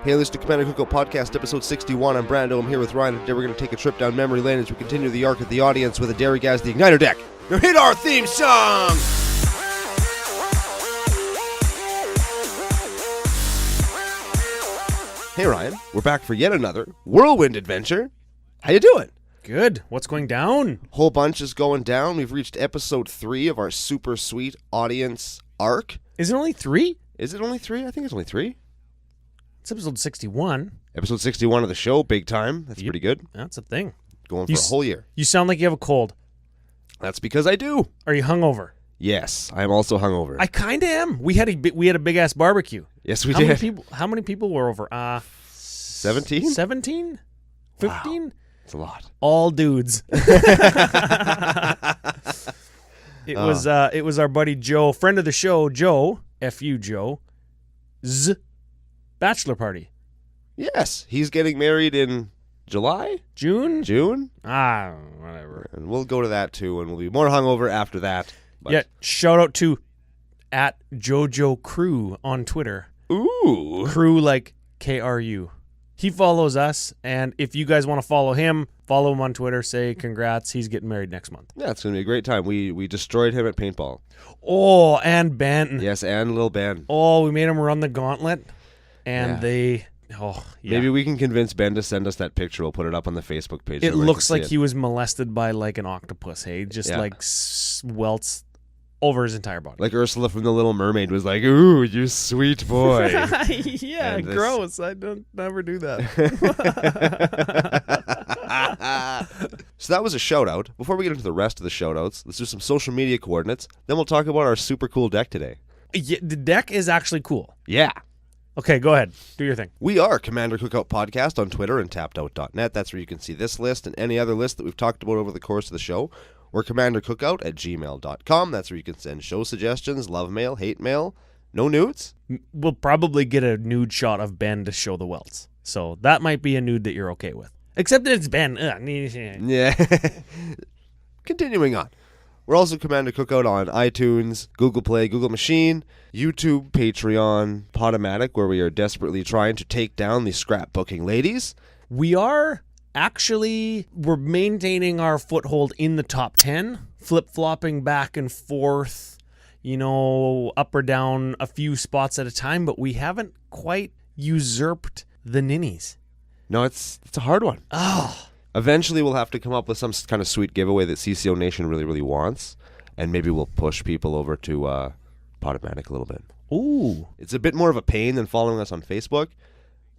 Hey, listen to Commander Cookout Podcast, episode 61. I'm Brando. I'm here with Ryan. Today we're going to take a trip down memory lane as we continue the arc of the audience with a Darigaaz the Igniter deck. Now hit our theme song! Hey, Ryan. We're back for yet another whirlwind adventure. How you doing? Good. What's going down? Whole bunch is going down. We've reached episode 3 of our super sweet audience arc. Is it only 3? Is it only 3? I think it's only 3. It's episode 61. Episode 61 of the show, big time. That's pretty good. That's a thing. Going for a whole year. You sound like you have a cold. That's because I do. Are you hungover? Yes, I am also hungover. I kind of am. We had a big ass barbecue. Yes, we did. How many people were over? 17? 17? 15? Wow. That's a lot. All dudes. It was our buddy Joe, friend of the show, Joe, F-U Joe, bachelor party. Yes, he's getting married in July? June? Whatever. And we'll go to that too, and we'll be more hungover after that. But... yeah, shout out to @JoJo Crew on Twitter. Ooh. Crew like KRU. He follows us, and if you guys want to follow him on Twitter, say congrats, he's getting married next month. Yeah, it's going to be a great time. We destroyed him at paintball. Oh, and Ben. Yes, and little Ben. Oh, we made him run the gauntlet, and yeah. Maybe we can convince Ben to send us that picture. We'll put it up on the Facebook page. It looks like he was molested by like an octopus, hey? Just like welts over his entire body. Like Ursula from The Little Mermaid was like, ooh, you sweet boy. Yeah, gross. I don't never do that. So that was a shout out. Before we get into the rest of the shout outs, let's do some social media coordinates. Then we'll talk about our super cool deck today. Yeah, the deck is actually cool. Yeah. Okay, go ahead. Do your thing. We are Commander Cookout Podcast on Twitter and tappedout.net. That's where you can see this list and any other list that we've talked about over the course of the show. We're commandercookout@gmail.com. That's where you can send show suggestions, love mail, hate mail. No nudes? We'll probably get a nude shot of Ben to show the welts. So that might be a nude that you're okay with. Except that it's Ben. Yeah. Continuing on. We're also Commander Cookout on iTunes, Google Play, Google Machine, YouTube, Patreon, Podomatic, where we are desperately trying to take down the scrapbooking ladies. We're maintaining our foothold in the top 10, flip-flopping back and forth, up or down a few spots at a time, but we haven't quite usurped the ninnies. No, it's a hard one. Oh. Eventually, we'll have to come up with some kind of sweet giveaway that CCO Nation really, really wants, and maybe we'll push people over to Podomatic a little bit. Ooh. It's a bit more of a pain than following us on Facebook,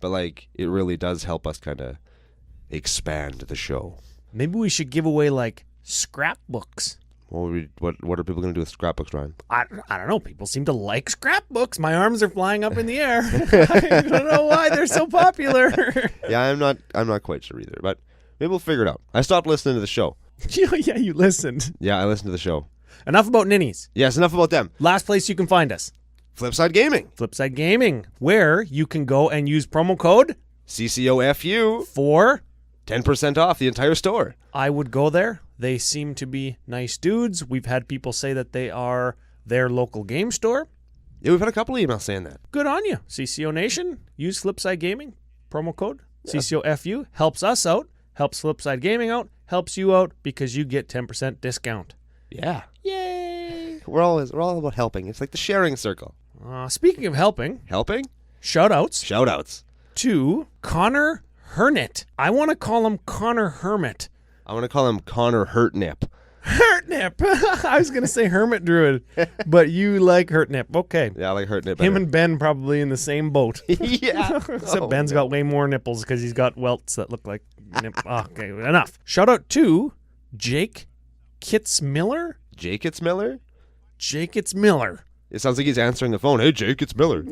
but it really does help us kind of expand the show. Maybe we should give away scrapbooks. What are people going to do with scrapbooks, Ryan? I don't know. People seem to like scrapbooks. My arms are flying up in the air. I don't know why they're so popular. Yeah, I'm not quite sure either, but maybe we'll figure it out. I stopped listening to the show. Yeah, you listened. Yeah, I listened to the show. Enough about ninnies. Yes, enough about them. Last place you can find us. Flipside Gaming. Flipside Gaming, where you can go and use promo code CCOFU for 10% off the entire store. I would go there. They seem to be nice dudes. We've had people say that they are their local game store. Yeah, we've had a couple of emails saying that. Good on you. CCO Nation, use Flipside Gaming, promo code CCOFU. Helps us out, helps Flipside Gaming out, helps you out because you get 10% discount. Yeah. Yay. We're all about helping. It's like the sharing circle. Speaking of helping. Helping? Shout-outs. To Connor Hermit. I want to call him Connor Hermit. I want to call him Connor Hurtnip. Hurtnip. I was going to say Hermit Druid, but you like Hurtnip. Okay. Yeah, I like Hurtnip better. Him and Ben probably in the same boat. Yeah. Except Ben's got way more nipples because he's got welts that look like okay, enough. Shout out to Jake Kitzmiller. Jake Kitzmiller? Jake Kitzmiller. It sounds like he's answering the phone. Hey, Jake, it's Miller.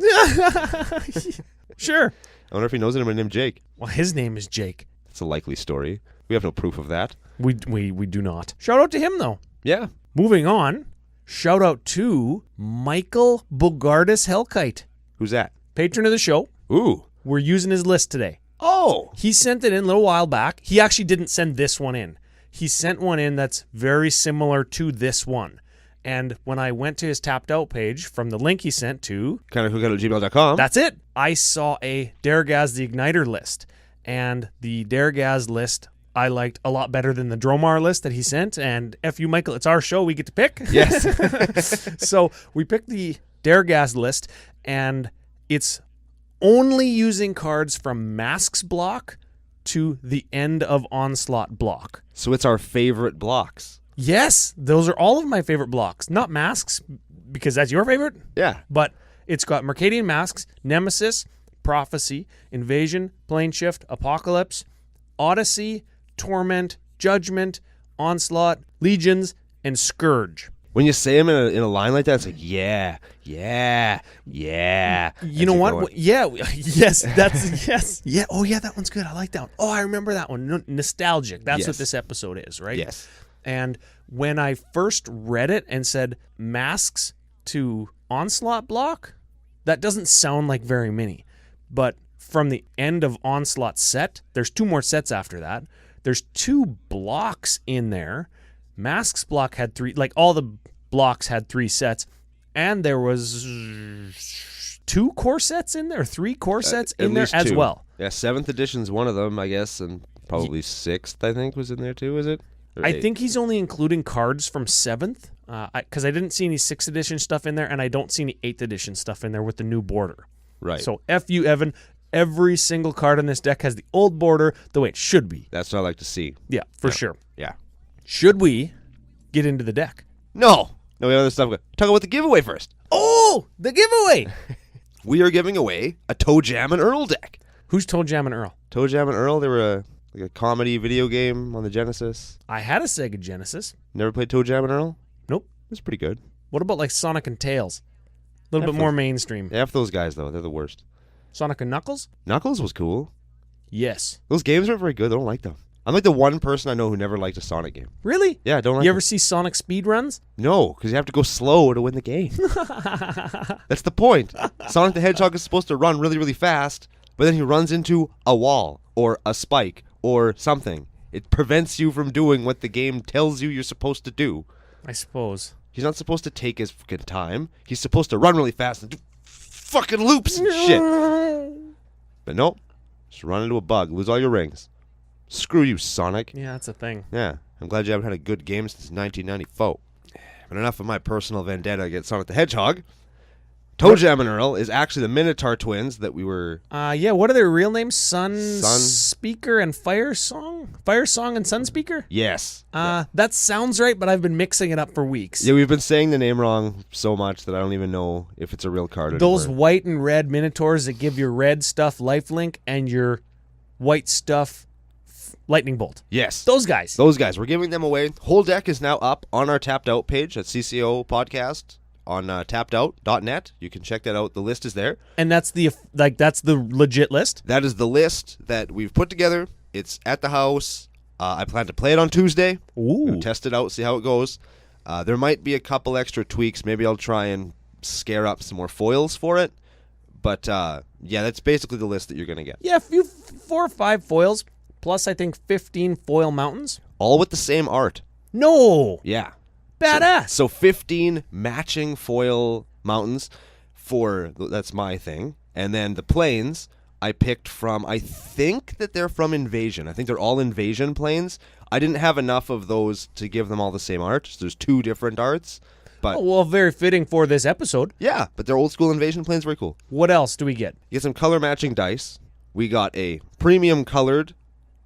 Sure. I wonder if he knows anyone named Jake. Well, his name is Jake. That's a likely story. We have no proof of that. We do not. Shout out to him, though. Yeah. Moving on. Shout out to Michael Bogardus Hellkite. Who's that? Patron of the show. Ooh. We're using his list today. Oh. He sent it in a little while back. He actually didn't send this one in. He sent one in that's very similar to this one. And when I went to his tapped out page from the link he sent to commandercookout@gmail.com. That's it. I saw a Darigaaz the Igniter list. And the Darigaaz list I liked a lot better than the Dromar list that he sent. And F you, Michael, it's our show. We get to pick. Yes. So we picked the Darigaaz list, and it's only using cards from Masks block to the end of Onslaught block. So it's our favorite blocks. Yes, those are all of my favorite blocks. Not Masks, because that's your favorite. Yeah. But it's got Mercadian Masks, Nemesis, Prophecy, Invasion, Plane Shift, Apocalypse, Odyssey, Torment, Judgment, Onslaught, Legions, and Scourge. When you say them in a line like that, it's like, yeah. You know what? Yeah. Yes. That's yes. Yeah. Oh, yeah. That one's good. I like that one. Oh, I remember that one. Nostalgic. That's what this episode is, right? Yes. And when I first read it and said Masks to Onslaught block, that doesn't sound like very many. But from the end of Onslaught set, there's 2 more sets after that. There's 2 blocks in there. Masks block had 3, like all the blocks had 3 sets, and there was 2 core sets in there, 3 core sets in there as 2. well. Yeah, 7th edition's one of them, I guess, and probably 6th, I think, was in there too, is it? I think he's only including cards from 7th, because I didn't see any 6th edition stuff in there, and I don't see any 8th edition stuff in there with the new border. Right. So F you, Evan. Every single card in this deck has the old border the way it should be. That's what I like to see. Yeah, for sure. Yeah. Should we get into the deck? No, we have other stuff. Talk about the giveaway first. Oh, the giveaway. We are giving away a Toe Jam and Earl deck. Who's Toe Jam and Earl? Toe Jam and Earl, they were a comedy video game on the Genesis. I had a Sega Genesis. Never played Toe Jam and Earl? Nope. It's pretty good. What about like Sonic and Tails? A little bit more mainstream. F those guys, though. They're the worst. Sonic and Knuckles? Knuckles was cool. Yes. Those games aren't very good. I don't like them. I'm like the one person I know who never liked a Sonic game. Really? Yeah, I don't like You ever see Sonic speedruns? No, because you have to go slow to win the game. That's the point. Sonic the Hedgehog is supposed to run really, really fast, but then he runs into a wall or a spike or something. It prevents you from doing what the game tells you you're supposed to do. I suppose. He's not supposed to take his fucking time. He's supposed to run really fast and do fucking loops and shit. But nope. Just run into a bug. Lose all your rings. Screw you, Sonic. Yeah, that's a thing. Yeah. I'm glad you haven't had a good game since 1994. But enough of my personal vendetta against Sonic the Hedgehog. Toe Jam and Earl is actually the Minotaur twins that we were... Yeah, what are their real names? Sun Speaker and Fire Song? Fire Song and Sun Speaker? Yes. That sounds right, but I've been mixing it up for weeks. Yeah, we've been saying the name wrong so much that I don't even know if it's a real card Those anymore. white and red Minotaurs that give your red stuff lifelink and your white stuff lightning bolt. Yes. Those guys. Those guys. We're giving them away. Whole deck is now up on our Tapped Out page at CCO Podcast on tappedout.net. You can check that out. The list is there. And that's the legit list? That is the list that we've put together. It's at the house. I plan to play it on Tuesday. Ooh. Test it out, see how it goes. There might be a couple extra tweaks. Maybe I'll try and scare up some more foils for it. But, yeah, that's basically the list that you're going to get. Yeah, a few 4 or 5 foils, plus I think 15 foil mountains. All with the same art. No! Yeah. Badass! So 15 matching foil mountains that's my thing. And then the planes I picked from, I think that they're from Invasion. I think they're all Invasion planes. I didn't have enough of those to give them all the same art. So there's 2 different arts. But well, very fitting for this episode. yeah, but they're old school Invasion planes, very cool. What else do we get? You get some color matching dice. We got a premium colored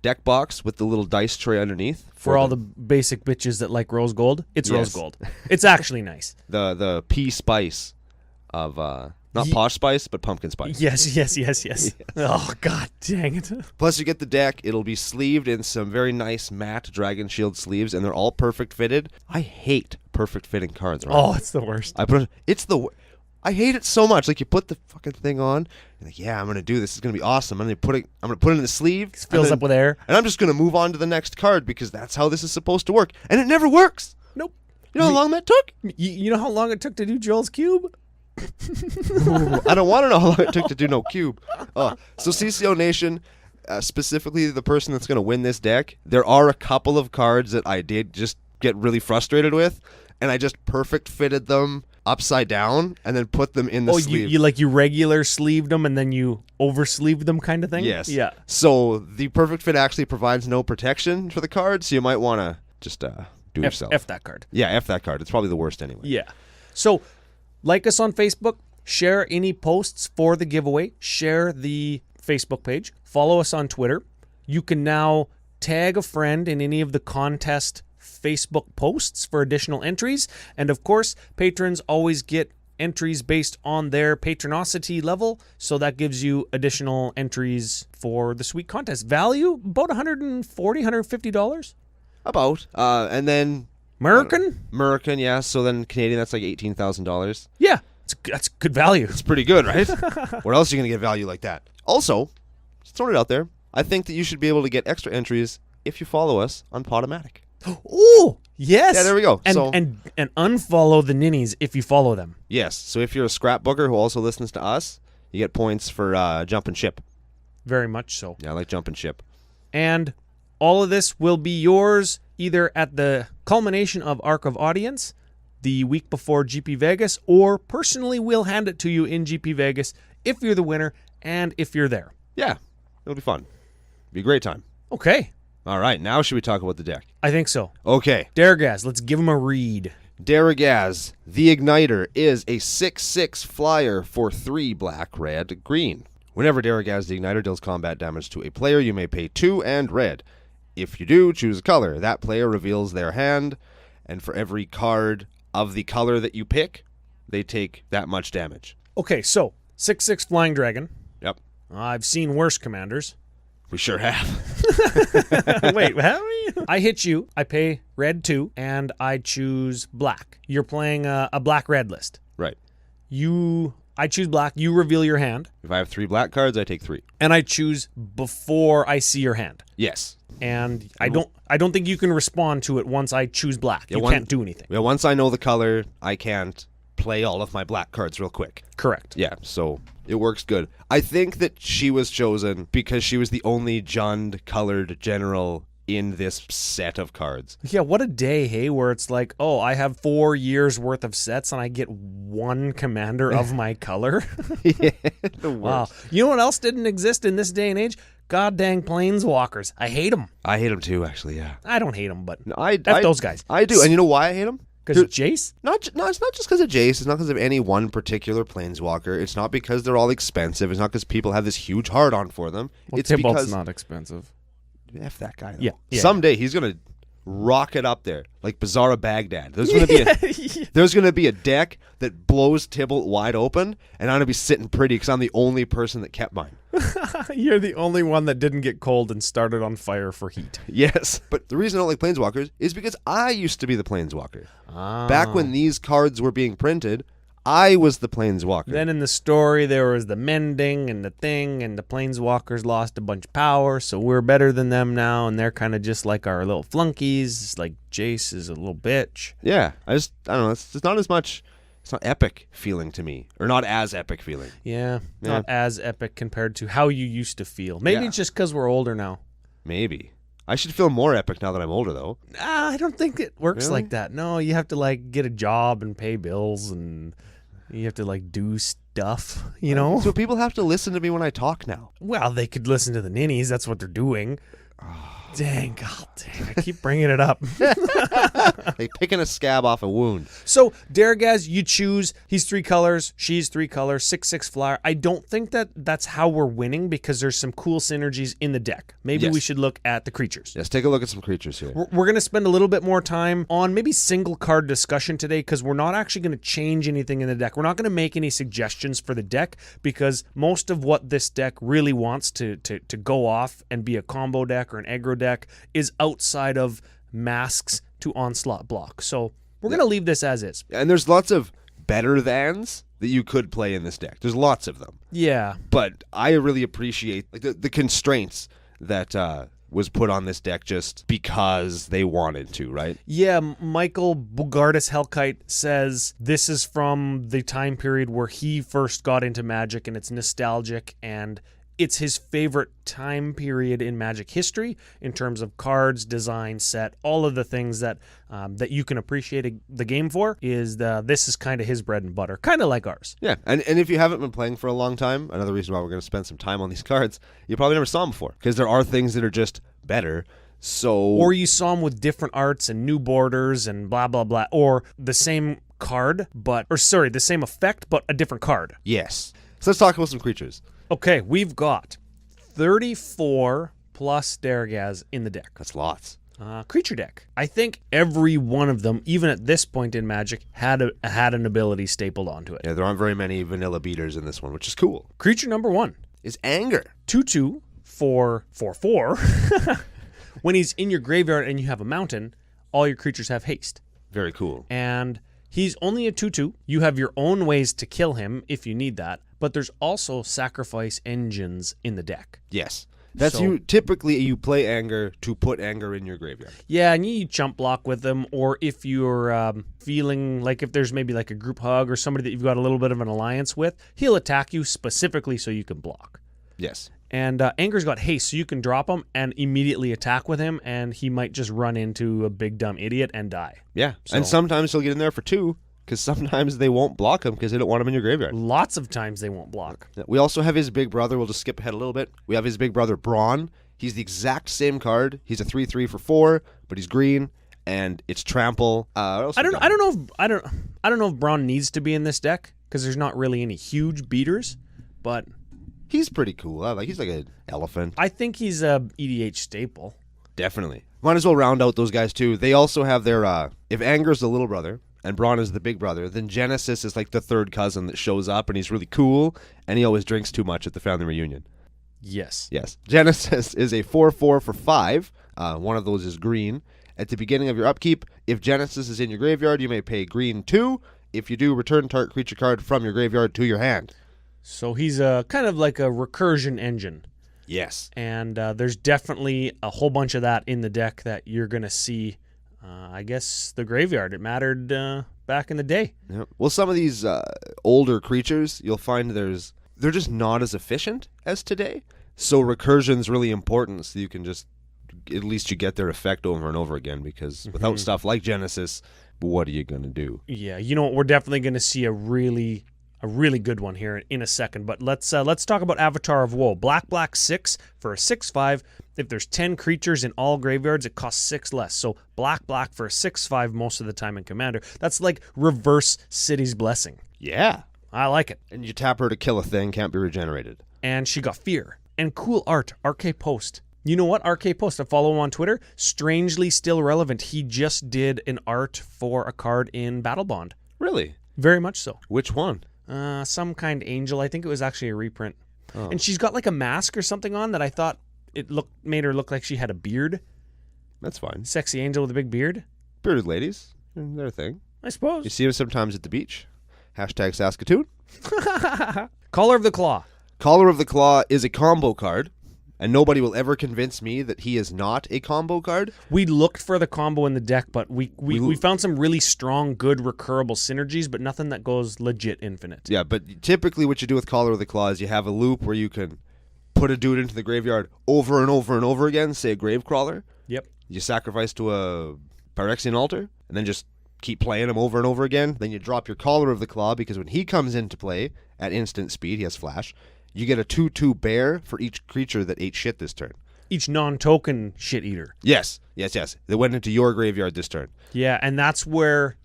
deck box with the little dice tray underneath. For all the basic bitches that like rose gold, it's Yes. rose gold. It's actually nice. The pea spice of not posh spice, but pumpkin spice. Yes. Oh, god dang it. Plus, you get the deck. It'll be sleeved in some very nice matte Dragon Shield sleeves, and they're all perfect fitted. I hate perfect fitting cards. Right? Oh, it's the worst. I hate it so much. Like, you put the fucking thing on, and like, yeah, I'm gonna do this. It's gonna be awesome. I'm gonna put it in the sleeve. It fills up with air. And I'm just gonna move on to the next card because that's how this is supposed to work. And it never works. Nope. You know how long that took? You know how long it took to do Joel's Cube? I don't want to know how long it took to do no cube. So CCO Nation, specifically the person that's going to win this deck, there are a couple of cards that I did just get really frustrated with, and I just perfect fitted them upside down and then put them in the sleeve. You regular sleeved them and then you over-sleeved them kind of thing? Yes. Yeah. So the perfect fit actually provides no protection for the card, so you might want to just do it yourself. F that card. Yeah, F that card. It's probably the worst anyway. Yeah. So, like us on Facebook, share any posts for the giveaway, share the Facebook page, follow us on Twitter. You can now tag a friend in any of the contest Facebook posts for additional entries. And of course, patrons always get entries based on their patronosity level. So that gives you additional entries for the sweet contest. Value about $140, $150. About. And then... American, yeah. So then Canadian, that's like $18,000. Yeah. That's good value. It's pretty good, right? Where else are you going to get value like that? Also, just throwing it out there, I think that you should be able to get extra entries if you follow us on Podomatic. Oh, yes. Yeah, there we go. And unfollow the ninnies if you follow them. Yes. So if you're a scrapbooker who also listens to us, you get points for jump and ship. Very much so. Yeah, I like jump and ship. And all of this will be yours either at the culmination of Arc of Audience, the week before GP Vegas, or personally we'll hand it to you in GP Vegas if you're the winner and if you're there. Yeah, it'll be fun. Be a great time. Okay. All right, now should we talk about the deck? I think so. Okay. Darigaaz, let's give him a read. Darigaaz, the Igniter, is a 6/6 flyer for 3 black, red, green. Whenever Darigaaz the Igniter deals combat damage to a player, you may pay 2 and red. If you do, choose a color. That player reveals their hand, and for every card of the color that you pick, they take that much damage. Okay, so 6/6 Flying Dragon. Yep. I've seen worse commanders. We sure have. Wait, have we? I hit you, I pay red 2, and I choose black. You're playing a black-red list. Right. I choose black, you reveal your hand. If I have 3 black cards, I take 3. And I choose before I see your hand. Yes. And I don't think you can respond to it once I choose black. You can't do anything. Yeah, once I know the color, I can't play all of my black cards real quick. Correct. Yeah, so it works good. I think that she was chosen because she was the only Jund colored general in this set of cards. Yeah, what a day, hey, where it's like, oh, I have 4 years worth of sets and I get 1 commander of my color. Yeah, the worst. Wow. You know what else didn't exist in this day and age? God dang planeswalkers. I hate them. I hate them too, actually, yeah. I don't hate them, but No, F those guys. I do, and you know why I hate them? Because Jace? No, it's not just because of Jace. It's not because of any one particular planeswalker. It's not because they're all expensive. It's not because people have this huge hard-on for them. Well, It's Tybalt's because... not expensive. F that guy, though. Yeah. Someday he's going to rocket up there like Bazaar Baghdad. There's going to be a deck that blows Tybalt wide open, and I'm going to be sitting pretty because I'm the only person that kept mine. You're the only one that didn't get cold and started on fire for heat. Yes. But the reason I don't like Planeswalkers is because I used to be the Planeswalker. Ah. Back when these cards were being printed, I was the Planeswalker. Then in the story, there was the mending and the thing, and the planeswalkers lost a bunch of power, so we're better than them now, and they're kind of just like our little flunkies. It's like Jace is a little bitch. Yeah. I don't know. It's not as much... It's not epic feeling to me. Or not as epic feeling. Yeah, not as epic compared to how you used to feel. Maybe it's just because we're older now. Maybe. I should feel more epic now that I'm older, though. I don't think it works Really? like that. No, you have to like get a job and pay bills, and you have to like do stuff, you know? So people have to listen to me when I talk now. Well, they could listen to the ninnies. That's what they're doing. Dang, God dang. I keep bringing it up. They picking a scab off a wound. So, Darigaaz, you choose. He's 3 colors. She's 3 colors. 6/6 flyer. I don't think that's how we're winning because there's some cool synergies in the deck. Maybe we should look at the creatures. Let's take a look at some creatures here. We're going to spend a little bit more time on maybe single card discussion today because we're not actually going to change anything in the deck. We're not going to make any suggestions for the deck because most of what this deck really wants to go off and be a combo deck or an aggro deck is outside of masks to onslaught block. So we're going to leave this as is. And there's lots of better thans that you could play in this deck. There's lots of them. Yeah. But I really appreciate like the constraints that was put on this deck just because they wanted to, right? Yeah, Michael Bogardus Hellkite says this is from the time period where he first got into Magic and it's nostalgic and it's his favorite time period in Magic history in terms of cards, design, set, all of the things that that you can appreciate the game for. This is kind of his bread and butter, kind of like ours. Yeah, and if you haven't been playing for a long time, another reason why we're going to spend some time on these cards, you probably never saw them before, because there are things that are just better. So, or you saw them with different arts and new borders and blah blah blah, or the same card, the same effect but a different card. Yes. So let's talk about some creatures. Okay, we've got 34 plus Darigaaz in the deck. That's lots. Creature deck. I think every one of them, even at this point in Magic, had an ability stapled onto it. Yeah, there aren't very many vanilla beaters in this one, which is cool. Creature number 1 is Anger. 2/2 for 4/4. When he's in your graveyard and you have a mountain, all your creatures have haste. Very cool. And he's only a 2/2. You have your own ways to kill him if you need that, but there's also sacrifice engines in the deck. Yes. That's typically you play Anger to put Anger in your graveyard. Yeah, and you chump block with them, or if you're feeling like if there's maybe like a group hug or somebody that you've got a little bit of an alliance with, he'll attack you specifically so you can block. Yes. And Anger's got haste, so you can drop him and immediately attack with him, and he might just run into a big dumb idiot and die. Yeah, and sometimes he'll get in there for 2, because sometimes they won't block him because they don't want him in your graveyard. Lots of times they won't block. We also have his big brother. We'll just skip ahead a little bit. We have his big brother, Brawn. He's the exact same card. He's a 3/3 for 4, but he's green, and it's trample. I don't know if Brawn needs to be in this deck, because there's not really any huge beaters, but he's pretty cool. He's like an elephant. I think he's a EDH staple. Definitely. Might as well round out those guys too. They also have their if Anger's the little brother and Brawn is the big brother, then Genesis is like the third cousin that shows up, and he's really cool, and he always drinks too much at the family reunion. Yes. Genesis is a 4/4 for 5. One of those is green. At the beginning of your upkeep, if Genesis is in your graveyard, you may pay green 2. If you do, return target creature card from your graveyard to your hand. So he's kind of like a recursion engine. Yes. And there's definitely a whole bunch of that in the deck that you're going to see. I guess the graveyard. It mattered back in the day. Yeah. Well, some of these older creatures, you'll find they're just not as efficient as today. So recursion's really important, so you can just, at least you get their effect over and over again, because without stuff like Genesis, what are you going to do? Yeah, you know what? We're definitely going to see a really good one here in a second. But let's talk about Avatar of Woe. Black 6 for a 6/5. If there's 10 creatures in all graveyards, it costs 6 less. So black for a 6/5 most of the time in Commander. That's like reverse City's Blessing. Yeah. I like it. And you tap her to kill a thing, can't be regenerated. And she got fear. And cool art, RK Post. You know what? RK Post, I follow him on Twitter. Strangely still relevant. He just did an art for a card in Battle Bond. Really? Very much so. Which one? Some kind angel. I think it was actually a reprint. Oh. And she's got like a mask or something on that I thought made her look like she had a beard. That's fine. Sexy angel with a big beard. Bearded ladies. They're a thing. I suppose. You see them sometimes at the beach. Hashtag Saskatoon. Collar of the Claw. Collar of the Claw is a combo card, and nobody will ever convince me that he is not a combo card. We looked for the combo in the deck, but we found some really strong, good, recurable synergies, but nothing that goes legit infinite. Yeah, but typically what you do with Collar of the Claw is you have a loop where you can put a dude into the graveyard over and over and over again, say a Gravecrawler. Yep. You sacrifice to a Phyrexian Altar, and then just keep playing him over and over again. Then you drop your Collar of the Claw, because when he comes into play at instant speed, he has flash, you get a 2/2 bear for each creature that ate shit this turn. Each non-token shit eater. Yes. They went into your graveyard this turn. Yeah, and that's where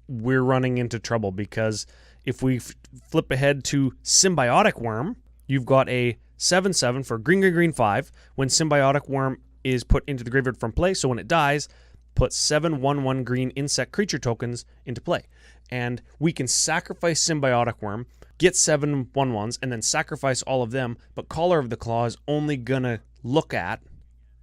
we're running into trouble, because if we flip ahead to Symbiotic Worm, you've got a 7/7 for green 5. When Symbiotic Worm is put into the graveyard from play, so when it dies, put 7/1/1 green insect creature tokens into play. And we can sacrifice Symbiotic Worm, get 7/1/1s, and then sacrifice all of them, but Collar of the Claw is only going to look at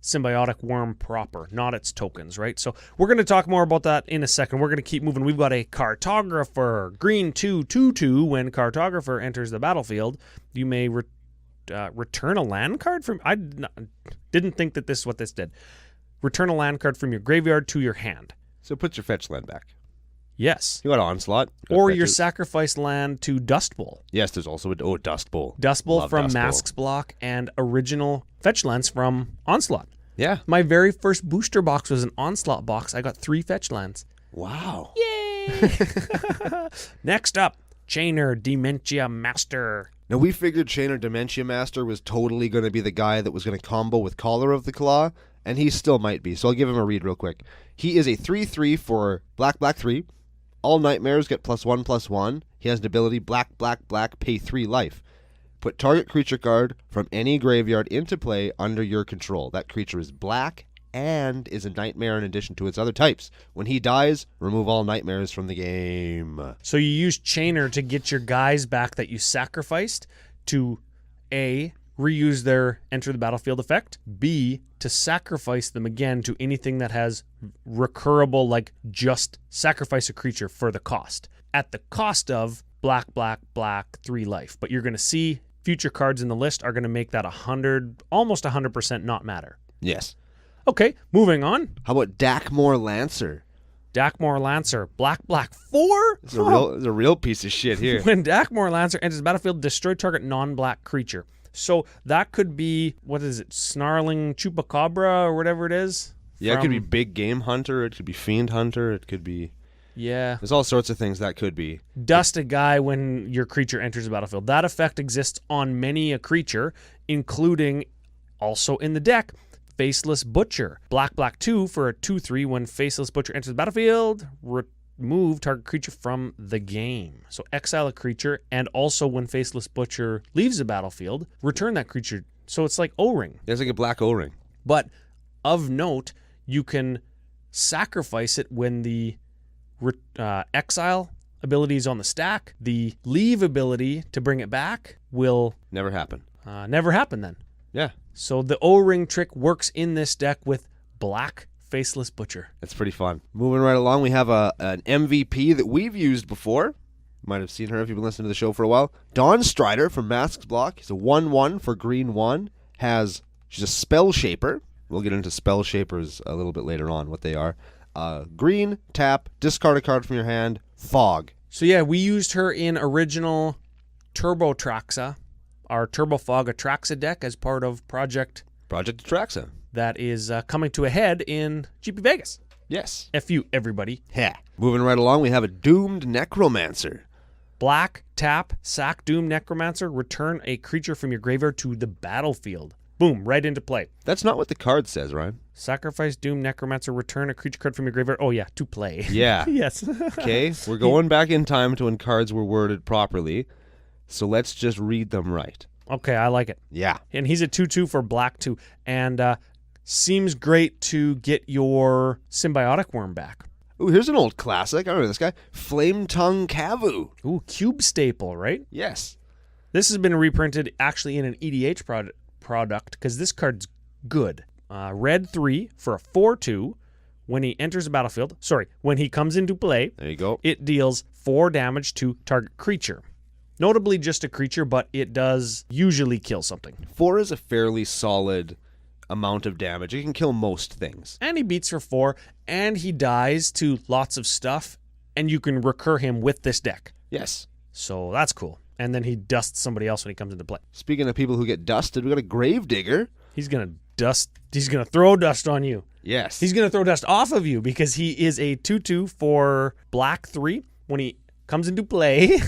Symbiotic Worm proper, not its tokens, right? So we're going to talk more about that in a second. We're going to keep moving. We've got a Cartographer, green 2/2/2. When Cartographer enters the battlefield, you may return a land card from... I didn't think that this is what this did. Return a land card from your graveyard to your hand. So put your fetch land back. Yes. You got Onslaught. Or your sacrifice land to Dust Bowl. Yes, there's also a Dust Bowl. Dust Bowl Love from Dust Bowl. Masks Block and original fetch lands from Onslaught. Yeah. My very first booster box was an Onslaught box. I got 3 fetch lands. Wow. Yay! Next up, Chainer Dementia Master. Now, we figured Chainer Dementia Master was totally going to be the guy that was going to combo with Collar of the Claw, and he still might be, so I'll give him a read real quick. He is a 3/3 for black, 3. All nightmares get +1/+1. He has an ability, black, pay 3 life. Put target creature card from any graveyard into play under your control. That creature is black and is a nightmare in addition to its other types. When he dies, remove all nightmares from the game. So you use Chainer to get your guys back that you sacrificed to A, reuse their enter the battlefield effect, B, to sacrifice them again to anything that has recurable, like just sacrifice a creature for the cost. At the cost of black, 3 life. But you're going to see future cards in the list are going to make that almost 100% not matter. Yes. Okay, moving on. How about Dakmor Lancer? Dakmor Lancer, black, 4? It's a real piece of shit here. When Dakmor Lancer enters the battlefield, destroy target non-black creature. So that could be, what is it, Snarling Chupacabra or whatever it is? Yeah, it could be Big Game Hunter. It could be Fiend Hunter. It could be... Yeah. There's all sorts of things that could be. Dust a guy when your creature enters the battlefield. That effect exists on many a creature, including also in the deck, Faceless Butcher. Black 2 for a 2/3 when Faceless Butcher enters the battlefield. Remove target creature from the game. So exile a creature, and also when Faceless Butcher leaves the battlefield, return that creature. So it's like O-Ring. It's like a black O-Ring. But of note, you can sacrifice it when the exile ability is on the stack. The leave ability to bring it back will Never happen. never happen then. Yeah. So the O-Ring trick works in this deck with black Faceless Butcher. That's pretty fun. Moving right along, we have an MVP that we've used before. Might have seen her if you've been listening to the show for a while. Dawn Strider from Masks Block. He's a 1/1 for green 1. She's a Spell Shaper. We'll get into Spell Shapers a little bit later on, what they are. Green, tap, discard a card from your hand, Fog. So yeah, we used her in original Turbo Traxa, our Turbo Fog Atraxa deck as part of Project Atraxa. that is coming to a head in GP Vegas. Yes. FU, everybody. Yeah. Moving right along, we have a Doomed Necromancer. Black, tap, sack Doom Necromancer, return a creature from your graveyard to the battlefield. Boom, right into play. That's not what the card says, Ryan. Sacrifice Doom Necromancer, return a creature card from your graveyard. Oh yeah, to play. Yeah. Yes. Okay, we're going back in time to when cards were worded properly, so let's just read them right. Okay, I like it. Yeah. And he's a 2/2 for black 2. And seems great to get your Symbiotic Worm back. Ooh, here's an old classic. I remember this guy. Flame Tongue Kavu. Ooh, cube staple, right? Yes. This has been reprinted actually in an EDH product because this card's good. Red 3 for a 4/2. When he enters the battlefield, when he comes into play, There you go. it deals 4 damage to target creature. Notably just a creature, but it does usually kill something. 4 is a fairly solid amount of damage. It can kill most things. And he beats for 4, and he dies to lots of stuff, and you can recur him with this deck. Yes. So that's cool. And then he dusts somebody else when he comes into play. Speaking of people who get dusted, we got a Gravedigger. He's going to throw dust on you. Yes. He's going to throw dust off of you because he is a 2/2 for black 3. When he comes into play,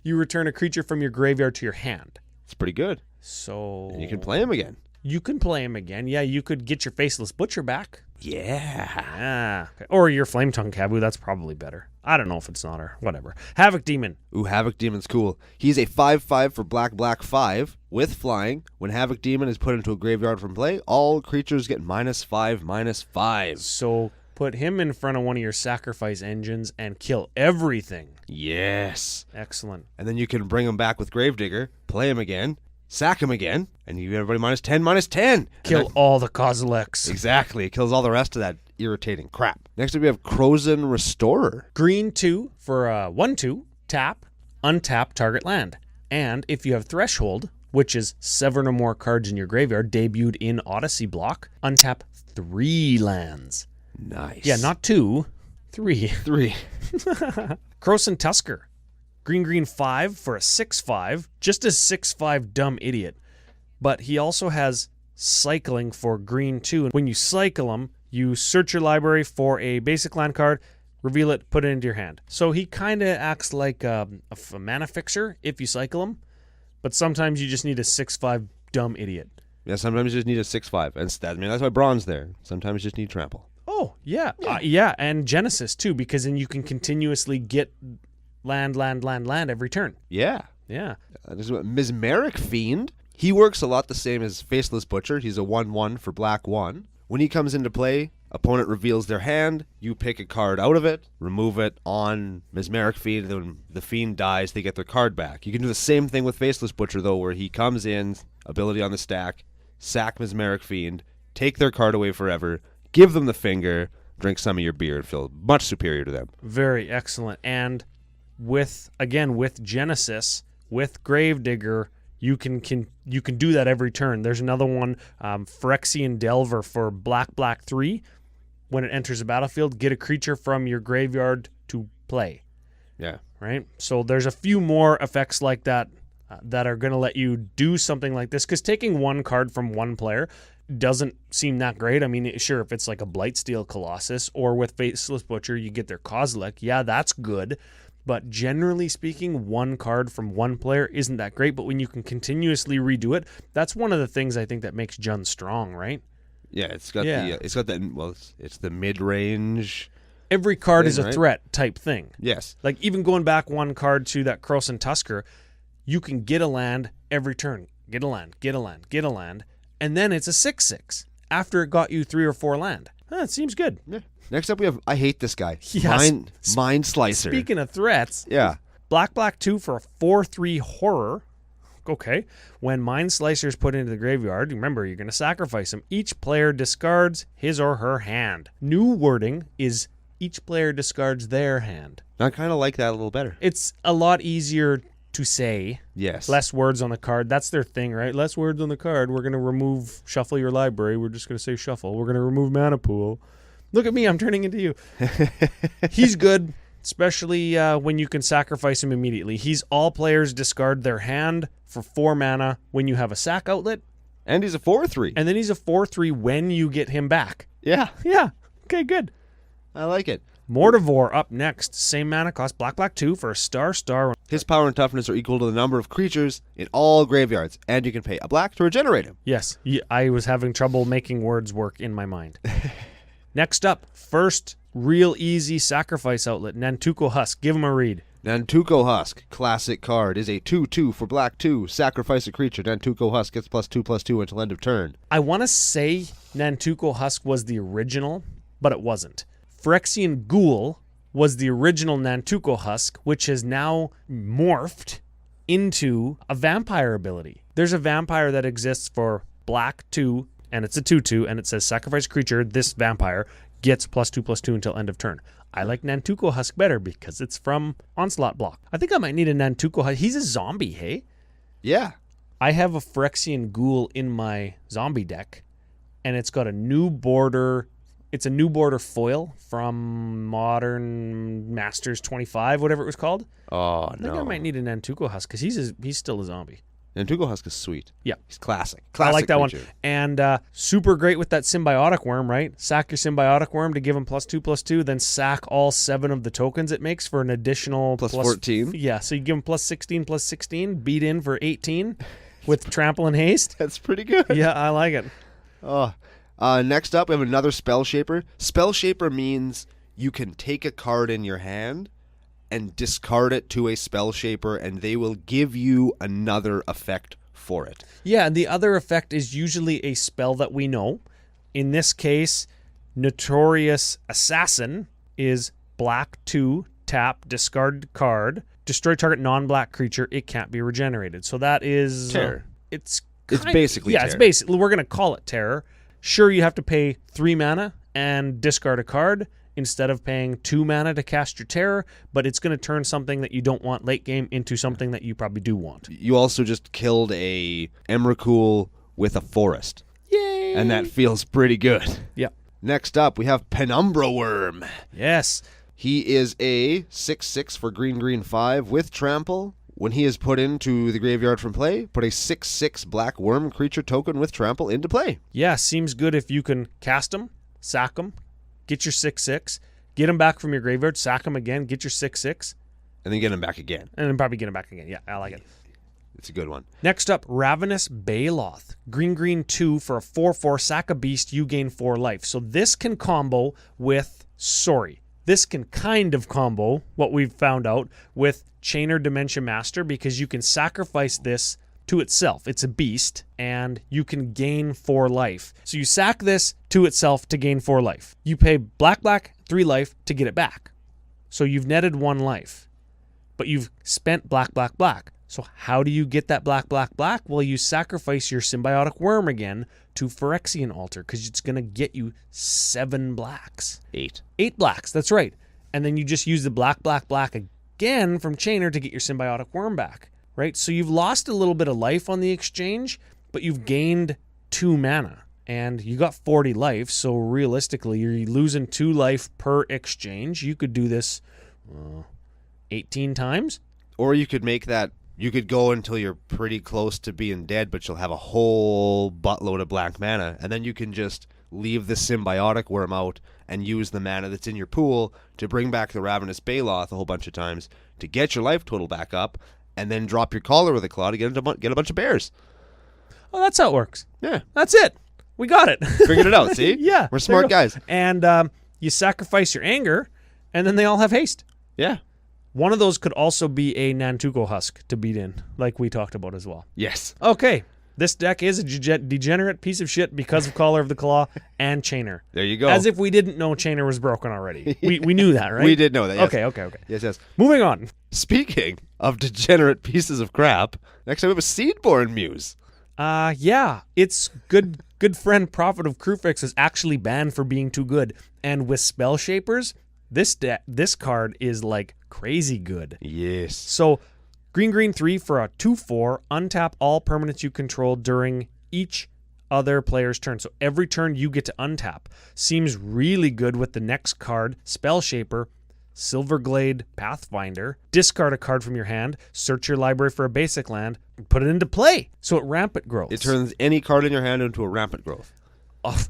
you return a creature from your graveyard to your hand. It's pretty good. So And you can play him again. You can play him again. Yeah, you could get your Faceless Butcher back. Yeah. Okay. Or your Flame Tongue Kabu. That's probably better. I don't know if it's not or whatever. Havoc Demon. Ooh, Havoc Demon's cool. He's a 5/5 for black 5 with flying. When Havoc Demon is put into a graveyard from play, all creatures get -5/-5. So put him in front of one of your sacrifice engines and kill everything. Yes. Excellent. And then you can bring him back with Gravedigger, play him again, sack him again, and you get everybody -10/-10. Kill all the Kozileks. Exactly. It kills all the rest of that irritating crap. Next up, we have Krozen Restorer. Green 2 for a 1/2. Tap, untap target land. And if you have Threshold, which is 7 or more cards in your graveyard, debuted in Odyssey block, untap 3 lands. Nice. Yeah, not 2, 3. 3. Krosan Tusker. Green 5 for a 6/5. Just a 6/5 dumb idiot. But he also has cycling for green 2. And when you cycle him, you search your library for a basic land card, reveal it, put it into your hand. So he kind of acts like a mana fixer if you cycle him. But sometimes you just need a 6/5 dumb idiot. Yeah, sometimes you just need a 6/5. And that's why Braun's there. Sometimes you just need trample. Oh, yeah. Yeah, and Genesis, too, because then you can continuously get land every turn. Yeah. Yeah. There's a Mesmeric Fiend. He works a lot the same as Faceless Butcher. He's a 1/1 for black 1. When he comes into play, opponent reveals their hand, you pick a card out of it, remove it on Mesmeric Fiend, and then when the Fiend dies, they get their card back. You can do the same thing with Faceless Butcher, though, where he comes in, ability on the stack, sack Mesmeric Fiend, take their card away forever, give them the finger, drink some of your beer, and feel much superior to them. Very excellent. And with Genesis, with Gravedigger, you can do that every turn. There's another one, Phyrexian Delver for black 3. When it enters the battlefield, get a creature from your graveyard to play. Yeah. Right? So there's a few more effects like that that are going to let you do something like this, because taking one card from one player doesn't seem that great. I mean, sure, if it's like a Blightsteel Colossus or with Faceless Butcher, you get their Kozilek. Yeah, that's good. But generally speaking, one card from one player isn't that great. But when you can continuously redo it, that's one of the things I think that makes Jund strong, right? Yeah, it's got the mid-range. Every card thing, is a right? threat type thing. Yes. Like even going back one card to that Krosan Tusker, you can get a land every turn. Get a land. And then it's a 6/6 after it got you 3 or 4 land. It seems good. Yeah. Next up, we have, I hate this guy. Yes. Mind Slicer. Speaking of threats, Yeah. black 2 for a 4/3 horror. Okay. When Mind Slicer is put into the graveyard, remember, you're going to sacrifice him. Each player discards his or her hand. New wording is each player discards their hand. I kind of like that a little better. It's a lot easier to say. Yes. Less words on the card. That's their thing, right? Less words on the card. We're going to shuffle your library. We're just going to say shuffle. We're going to remove mana pool. Look at me. I'm turning into you. He's good, especially when you can sacrifice him immediately. He's all players discard their hand for 4 mana when you have a sack outlet. And he's a 4/3. And then he's a 4/3 when you get him back. Yeah. Yeah. Okay, good. I like it. Mortivore up next. Same mana cost. Black 2 for a star. His power and toughness are equal to the number of creatures in all graveyards, and you can pay a black to regenerate him. Yes. I was having trouble making words work in my mind. Next up, first real easy sacrifice outlet, Nantuko Husk. Give him a read. Nantuko Husk, classic card, is a 2/2 for black 2. Sacrifice a creature. Nantuko Husk gets +2/+2 until end of turn. I want to say Nantuko Husk was the original, but it wasn't. Phyrexian Ghoul was the original Nantuko Husk, which has now morphed into a vampire ability. There's a vampire that exists for black 2, and it's a 2/2, and it says sacrifice creature. This vampire gets +2/+2 until end of turn. I like Nantuko Husk better because it's from Onslaught block. I think I might need a Nantuko Husk. He's a zombie, hey? Yeah. I have a Phyrexian Ghoul in my zombie deck, and it's got a new border. It's a new border foil from Modern Masters 25, whatever it was called. Oh, I think I might need a Nantuko Husk because he's still a zombie. Nantuko Husk is sweet. Yeah. He's classic. I like that creature. one. And super great with that Symbiotic Worm, right? Sack your Symbiotic Worm to give him +2/+2, then sack all 7 of the tokens it makes for an additional +14. Yeah, so you give him +16/+16, beat in for 18 with Trample and Haste. That's pretty good. Yeah, I like it. Oh. Next up, we have another Spell Shaper. Spell Shaper means you can take a card in your hand and discard it to a Spell Shaper, and they will give you another effect for it. Yeah, and the other effect is usually a spell that we know. In this case, Notorious Assassin is black 2, tap, discard card, destroy target non-black creature, it can't be regenerated. So that is... Terror. It's basically yeah, terror. it's basically, we're going to call it terror. Sure, you have to pay 3 mana and discard a card instead of paying 2 mana to cast your terror, but it's going to turn something that you don't want late game into something that you probably do want. You also just killed a Emrakul with a forest. Yay! And that feels pretty good. Yep. Next up, we have Penumbra Worm. Yes. He is a 6/6 for green 5 with trample. When he is put into the graveyard from play, put a 6/6 black worm creature token with trample into play. Yeah, seems good if you can cast him, sack him, get your 6/6, get him back from your graveyard, sack him again, get your 6/6. And then get him back again. And then probably get him back again. Yeah, I like it. It's a good one. Next up, Ravenous Bailiff. Green 2 for a 4/4, sack a beast, you gain 4 life. So this can combo with, this can kind of combo, what we've found out, with Chainer Dimension Master, because you can sacrifice this to itself. It's a beast, and you can gain 4 life. So you sack this to itself to gain 4 life. You pay black, 3 life to get it back. So you've netted 1 life, but you've spent black. So how do you get that black? Well, you sacrifice your Symbiotic Worm again to Phyrexian Altar, because it's going to get you 7 blacks. 8 blacks, that's right. And then you just use the black again from Chainer to get your Symbiotic Worm back, right? So you've lost a little bit of life on the exchange, but you've gained 2 mana. And you got 40 life, so realistically, you're losing 2 life per exchange. You could do this 18 times. Or you could make that, you could go until you're pretty close to being dead, but you'll have a whole buttload of black mana, and then you can just leave the Symbiotic Worm out and use the mana that's in your pool to bring back the Ravenous Bailiff a whole bunch of times to get your life total back up, and then drop your Collar with a Claw to get a bunch of bears. Oh, that's how it works. Yeah. That's it. We got it. Figured it out, see? Yeah. We're smart guys. And you sacrifice your anger, and then they all have haste. Yeah. One of those could also be a Nantuko Husk to beat in, like we talked about as well. Yes. Okay. This deck is a degenerate piece of shit because of Collar of the Claw and Chainer. There you go. As if we didn't know Chainer was broken already. We knew that, right? We did know that, yes. Okay. Yes. Moving on. Speaking of degenerate pieces of crap, next time we have a Seedborn Muse. Yeah. It's good friend Prophet of Krufix is actually banned for being too good. And with Spell Shapers, this card is like crazy good. Yes. So green 3 for a 2/4, untap all permanents you control during each other player's turn. So every turn you get to untap. Seems really good with the next card, Spell Shaper, Silverglade Pathfinder. Discard a card from your hand, search your library for a basic land, and put it into play. So it rampant growth. It turns any card in your hand into a rampant growth.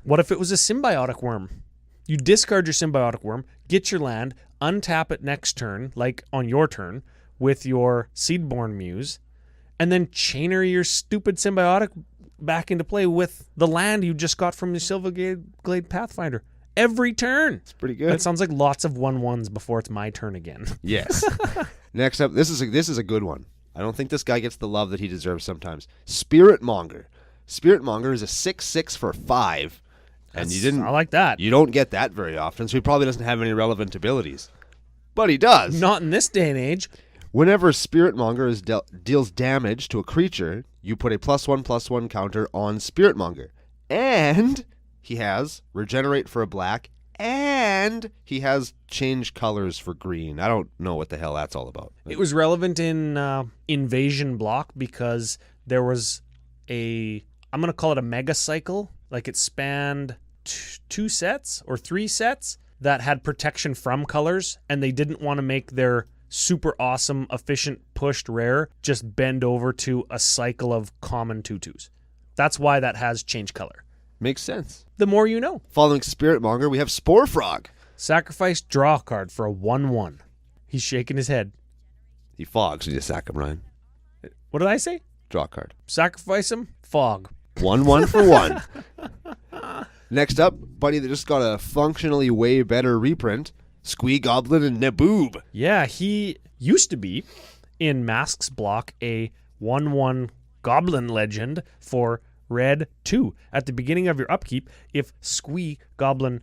What if it was a Symbiotic Worm? You discard your Symbiotic Worm, get your land, untap it next turn, like on your turn, with your Seedborn Muse, and then Chainer your stupid Symbiotic back into play with the land you just got from your Silverglade Pathfinder. Every turn. It's pretty good. That sounds like lots of 1/1s before it's my turn again. Yes. Next up, this is a good one. I don't think this guy gets the love that he deserves sometimes. Spirit Monger. Spirit Monger is a 6/6 for 5. And I like that. You don't get that very often, so he probably doesn't have any relevant abilities. But he does. Not in this day and age. Whenever Spirit Monger deals damage to a creature, you put a +1/+1 counter on Spirit Monger. And he has Regenerate for a black, and he has Change colors for green. I don't know what the hell that's all about. It was relevant in Invasion Block because there was I'm going to call it a mega cycle. Like it spanned 2 sets or 3 sets that had protection from colors, and they didn't want to make their super awesome, efficient, pushed rare just bend over to a cycle of common 2/2s. That's why that has change color. Makes sense. The more you know. Following Spirit Monger, we have Spore Frog. Sacrifice, draw a card for a 1/1. He's shaking his head. He fogs when you sack him, Ryan. What did I say? Draw a card. Sacrifice him, fog. 1/1 for 1. Next up, buddy that just got a functionally way better reprint, Squee Goblin and Naboob. Yeah, he used to be in Masks block a 1/1 Goblin Legend for red 2. At the beginning of your upkeep, if Squee Goblin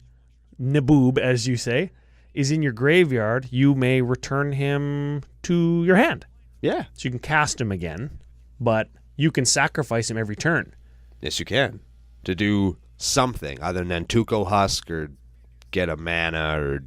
Naboob, as you say, is in your graveyard, you may return him to your hand. Yeah. So you can cast him again, but you can sacrifice him every turn. Yes, you can. To do something, either Nantuko Husk or get a mana or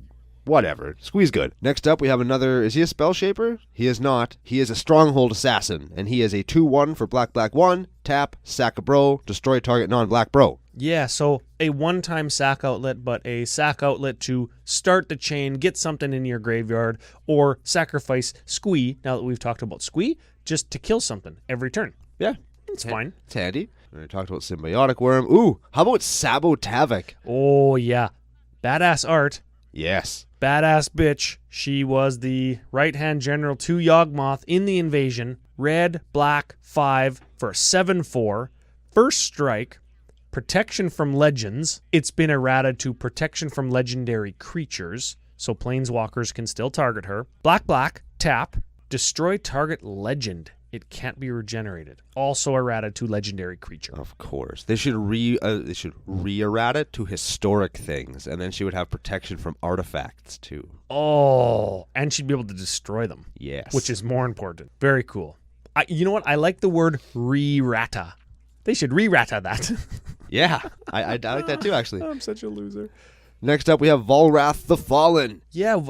whatever. Squeeze good. Next up, we have another. Is he a spell shaper? He is not. He is a stronghold assassin, and he is a 2/1 for black, black 1. Tap, sack a bro, destroy target non-black bro. Yeah, so a one-time sack outlet, but a sack outlet to start the chain, get something in your graveyard, or sacrifice Squee, now that we've talked about Squee, just to kill something every turn. Yeah. It's fine. It's handy. We talked about Symbiotic Worm. Ooh, how about Sabo Tavok? Oh, yeah. Badass art. Yes. Badass bitch. She was the right-hand general to Yawgmoth in the invasion. Red, black, 5 for 7/4. First strike. Protection from legends. It's been errata to protection from legendary creatures, so planeswalkers can still target her. Black, black, tap. Destroy target legend. It can't be regenerated. Also errata to legendary creature. Of course. They should re-errata it to historic things, and then she would have protection from artifacts, too. Oh, and she'd be able to destroy them. Yes. Which is more important. Very cool. You know what? I like the word re-rata. They should re-rata that. Yeah. I like that, too, actually. I'm such a loser. Next up, we have Vollrath the Fallen. Yeah,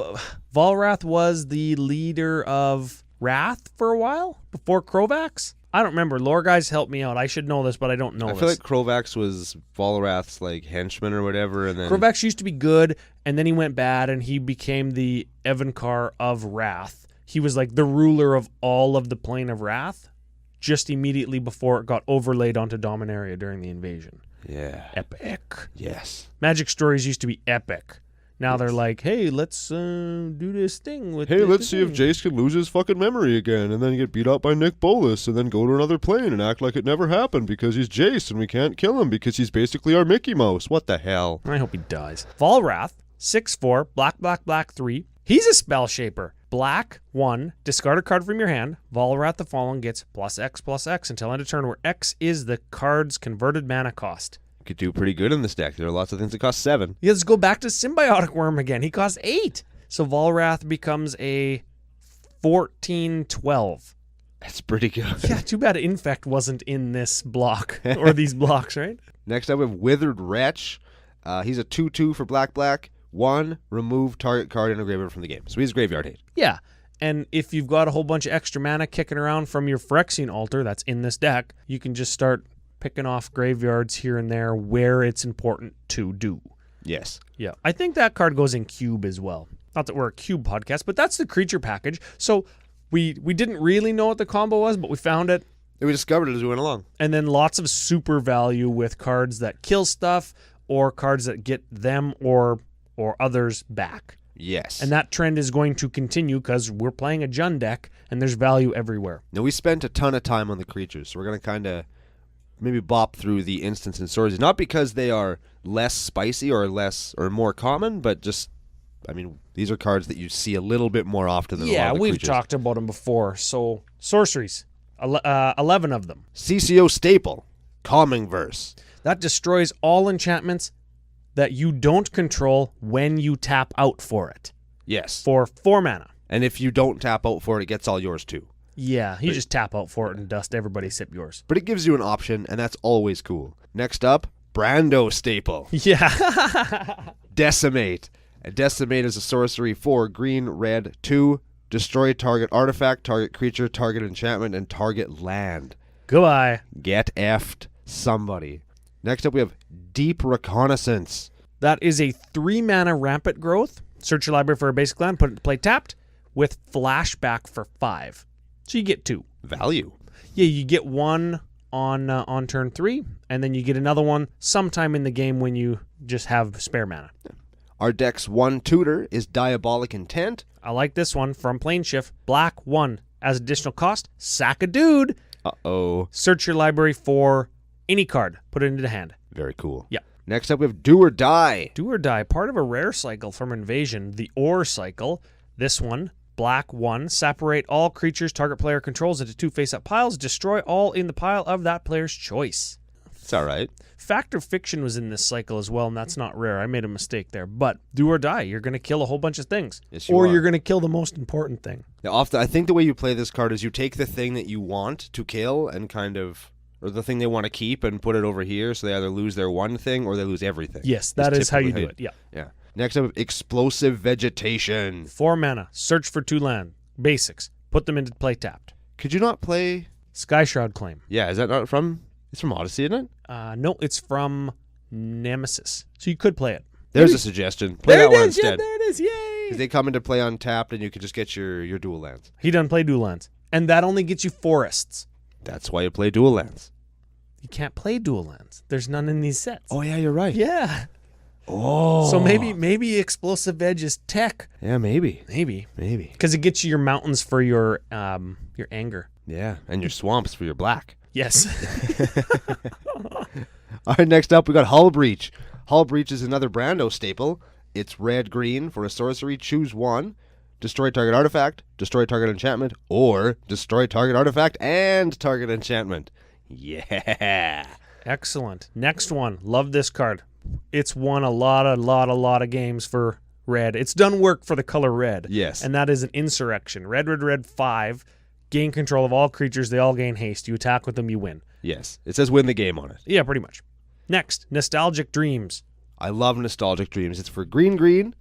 Vollrath was the leader of Wrath for a while before Krovax. I don't remember. Lore guys, help me out. I should know this, but I don't know I this. feel like Krovax was Vollrath's like henchman or whatever, and then Krovax used to be good, and then he went bad, and he became the Evankar of Wrath. He was like the ruler of all of the plane of Wrath, just immediately before it got overlaid onto Dominaria during the invasion. Yeah. Epic. Yes. Magic stories used to be epic. Now they're like, hey, let's do this thing with Hey, let's see if Jace can lose his fucking memory again and then get beat up by Nick Bolas and then go to another plane and act like it never happened because he's Jace and we can't kill him because he's basically our Mickey Mouse. What the hell? I hope he dies. Vollrath, 6/4, black, black, black, 3. He's a spell shaper. Black, 1, discard a card from your hand. Vollrath the Fallen gets +X until end of turn, where X is the card's converted mana cost. Could do pretty good in this deck. There are lots of things that cost 7. Let's go back to Symbiotic Worm again. He costs 8. So Vollrath becomes a 14/12. That's pretty good. Yeah, too bad Infect wasn't in this block, or these blocks, right? Next up, we have Withered Wretch. He's a 2/2 for black, black. 1, remove target card in a graveyard from the game. So he's graveyard hate. Yeah, and if you've got a whole bunch of extra mana kicking around from your Phyrexian altar that's in this deck, you can just start picking off graveyards here and there where it's important to do. Yes. Yeah. I think that card goes in cube as well. Not that we're a cube podcast, but that's the creature package. So we didn't really know what the combo was, but we found it. And we discovered it as we went along. And then lots of super value with cards that kill stuff or cards that get them or others back. Yes. And that trend is going to continue because we're playing a Jund deck and there's value everywhere. Now, we spent a ton of time on the creatures, so we're going to kind of maybe bop through the instants and stories, not because they are less spicy or more common, but just, I mean, these are cards that you see a little bit more often than a lot of the we've creatures. talked about them before. So, sorceries, 11 of them. CCO Staple, Calming Verse. That destroys all enchantments that you don't control when you tap out for it. Yes. For 4 mana. And if you don't tap out for it, it gets all yours too. Yeah, you just tap out for it and dust everybody except yours. But it gives you an option, and that's always cool. Next up, Brando Staple. Yeah. Decimate. A Decimate is a sorcery for green, red, 2. Destroy target artifact, target creature, target enchantment, and target land. Goodbye. Get effed, somebody. Next up, we have Deep Reconnaissance. That is a 3 mana rampant growth. Search your library for a basic land, put it to play tapped, with flashback for 5. So you get 2. Value. Yeah, you get 1 on turn 3, and then you get another one sometime in the game when you just have spare mana. Our deck's 1 tutor is Diabolic Intent. I like this one from Planeshift. Black 1. As additional cost, sack a dude. Uh-oh. Search your library for any card. Put it into the hand. Very cool. Yeah. Next up, we have Do or Die. Do or Die, part of a rare cycle from Invasion, the Ore cycle. This one, black 1, separate all creatures target player controls into 2 face-up piles, destroy all in the pile of that player's choice. It's all right. Fact or Fiction was in this cycle as well, and that's not rare. I made a mistake there. But Do or Die, you're going to kill a whole bunch of things. Yes, you or are. you're going to kill the most important thing. Now, I think the way you play this card is you take the thing that you want to kill and or the thing they want to keep and put it over here, so they either lose their one thing or they lose everything. Yes, that is how you do it. Yeah. Yeah. Next up, Explosive Vegetation. 4 mana. Search for 2 land. Basics. Put them into play tapped. Could you not play... Sky Shroud Claim. Yeah, is that not from... It's from Odyssey, isn't it? No, it's from Nemesis. So you could play it. There's a suggestion. Play There that one it is. Yeah, instead. there it is. Yay! They come into play untapped, and you can just get your dual lands. He doesn't play dual lands. And that only gets you forests. That's why you play dual lands. You can't play dual lands. There's none in these sets. Oh, yeah, you're right. Yeah. Oh. So maybe Explosive Edge is tech. Yeah, maybe. Maybe. Because it gets you your mountains for your anger. Yeah, and your swamps for your black. Yes. All right, next up, we got Hull Breach. Hull Breach is another Brando staple. It's red-green. For a sorcery, choose one. Destroy target artifact, destroy target enchantment, or destroy target artifact and target enchantment. Yeah. Excellent. Next one. Love this card. It's won a lot of games for red. It's done work for the color red. Yes. And that is an Insurrection. Red, 5. Gain control of all creatures. They all gain haste. You attack with them, you win. Yes. It says win the game on it. Yeah, pretty much. Next, Nostalgic Dreams. I love Nostalgic Dreams. It's for green.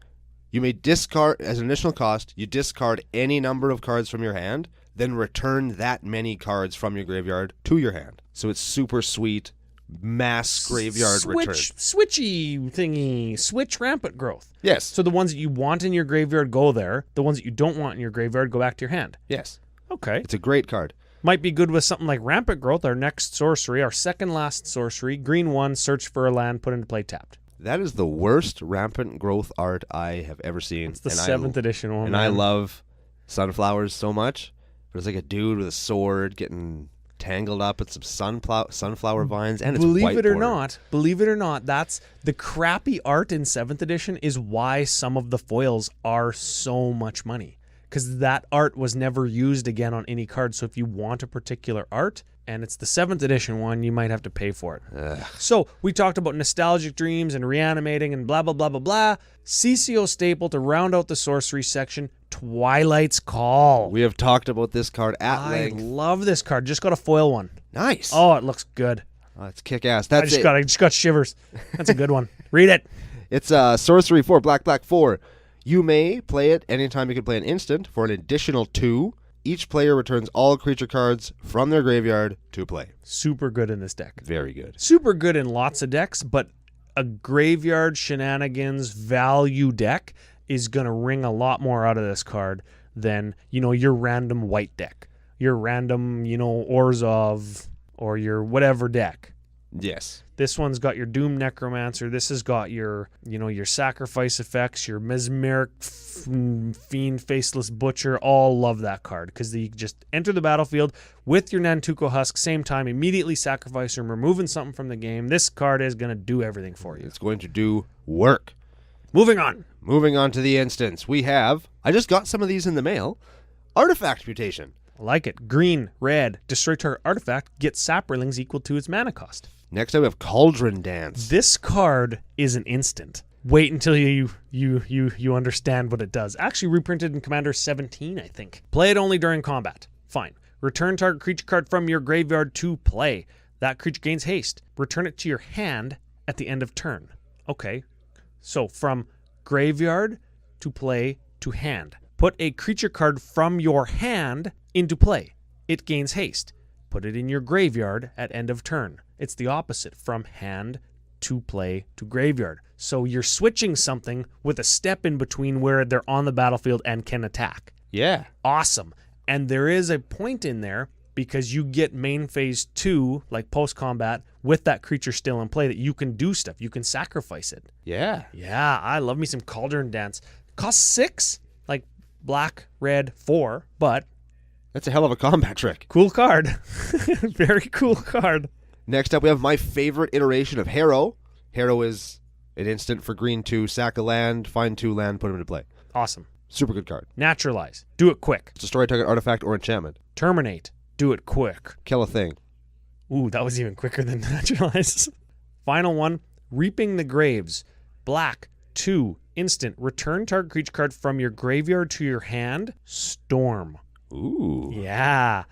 You may discard, as an additional cost, you discard any number of cards from your hand, then return that many cards from your graveyard to your hand. So it's super sweet. Mass graveyard return. Switchy thingy. Switch rampant growth. Yes. So the ones that you want in your graveyard go there. The ones that you don't want in your graveyard go back to your hand. Yes. Okay. It's a great card. Might be good with something like Rampant Growth, our next sorcery, our second last sorcery. Green 1, search for a land, put into play tapped. That is the worst Rampant Growth art I have ever seen. It's the 7th edition one. And I love sunflowers so much. But it's like a dude with a sword getting tangled up with some sunflower vines, and it's believe white it or border. not, that's the crappy art in 7th edition is why some of the foils are so much money. Because that art was never used again on any card. So if you want a particular art, and it's the 7th edition one, you might have to pay for it. Ugh. So we talked about Nostalgic Dreams and Reanimating and blah, blah, blah, blah, blah. CCO staple to round out the sorcery section, Twilight's Call. We have talked about this card at I length. love this card. Just got a foil one. Nice. Oh, it looks good. Oh, it's kick-ass. I just got shivers. That's a good one. Read it. It's sorcery 4, black 4. You may play it anytime you can play an instant for an additional 2. Each player returns all creature cards from their graveyard to play. Super good in this deck. Very good. Super good in lots of decks, but a graveyard shenanigans value deck is going to wring a lot more out of this card than, your random white deck. Your random, Orzhov or your whatever deck. Yes. This one's got your Doom Necromancer. This has got your, your sacrifice effects, your Mesmeric Fiend, Faceless Butcher. All love that card because you just enter the battlefield with your Nantuko Husk, same time, immediately sacrifice them, removing something from the game. This card is going to do everything for you. It's going to do work. Moving on to the instance. We have, I just got some of these in the mail, Artifact Mutation. I like it. Green, red, destroy target artifact, get saprolings equal to its mana cost. Next up, we have Cauldron Dance. This card is an instant. Wait until you understand what it does. Actually reprinted in Commander 17, I think. Play it only during combat. Fine. Return target creature card from your graveyard to play. That creature gains haste. Return it to your hand at the end of turn. Okay. So from graveyard to play to hand. Put a creature card from your hand into play. It gains haste. Put it in your graveyard at end of turn. It's the opposite, from hand to play to graveyard. So you're switching something with a step in between where they're on the battlefield and can attack. Yeah. Awesome. And there is a point in there because you get main phase 2, like post-combat, with that creature still in play that you can do stuff. You can sacrifice it. Yeah. Yeah, I love me some Cauldron Dance. Costs 6, like black, red, 4, but... That's a hell of a combat trick. Cool card. Very cool card. Next up, we have my favorite iteration of Harrow. Harrow is an instant for green 2, sack a land, find 2 land, put them into play. Awesome. Super good card. Naturalize. Do it quick. Destroy target artifact or enchantment. Terminate. Do it quick. Kill a thing. Ooh, that was even quicker than Naturalize. Final one. Reaping the Graves. Black. 2. Instant. Return target creature card from your graveyard to your hand. Storm. Ooh. Yeah.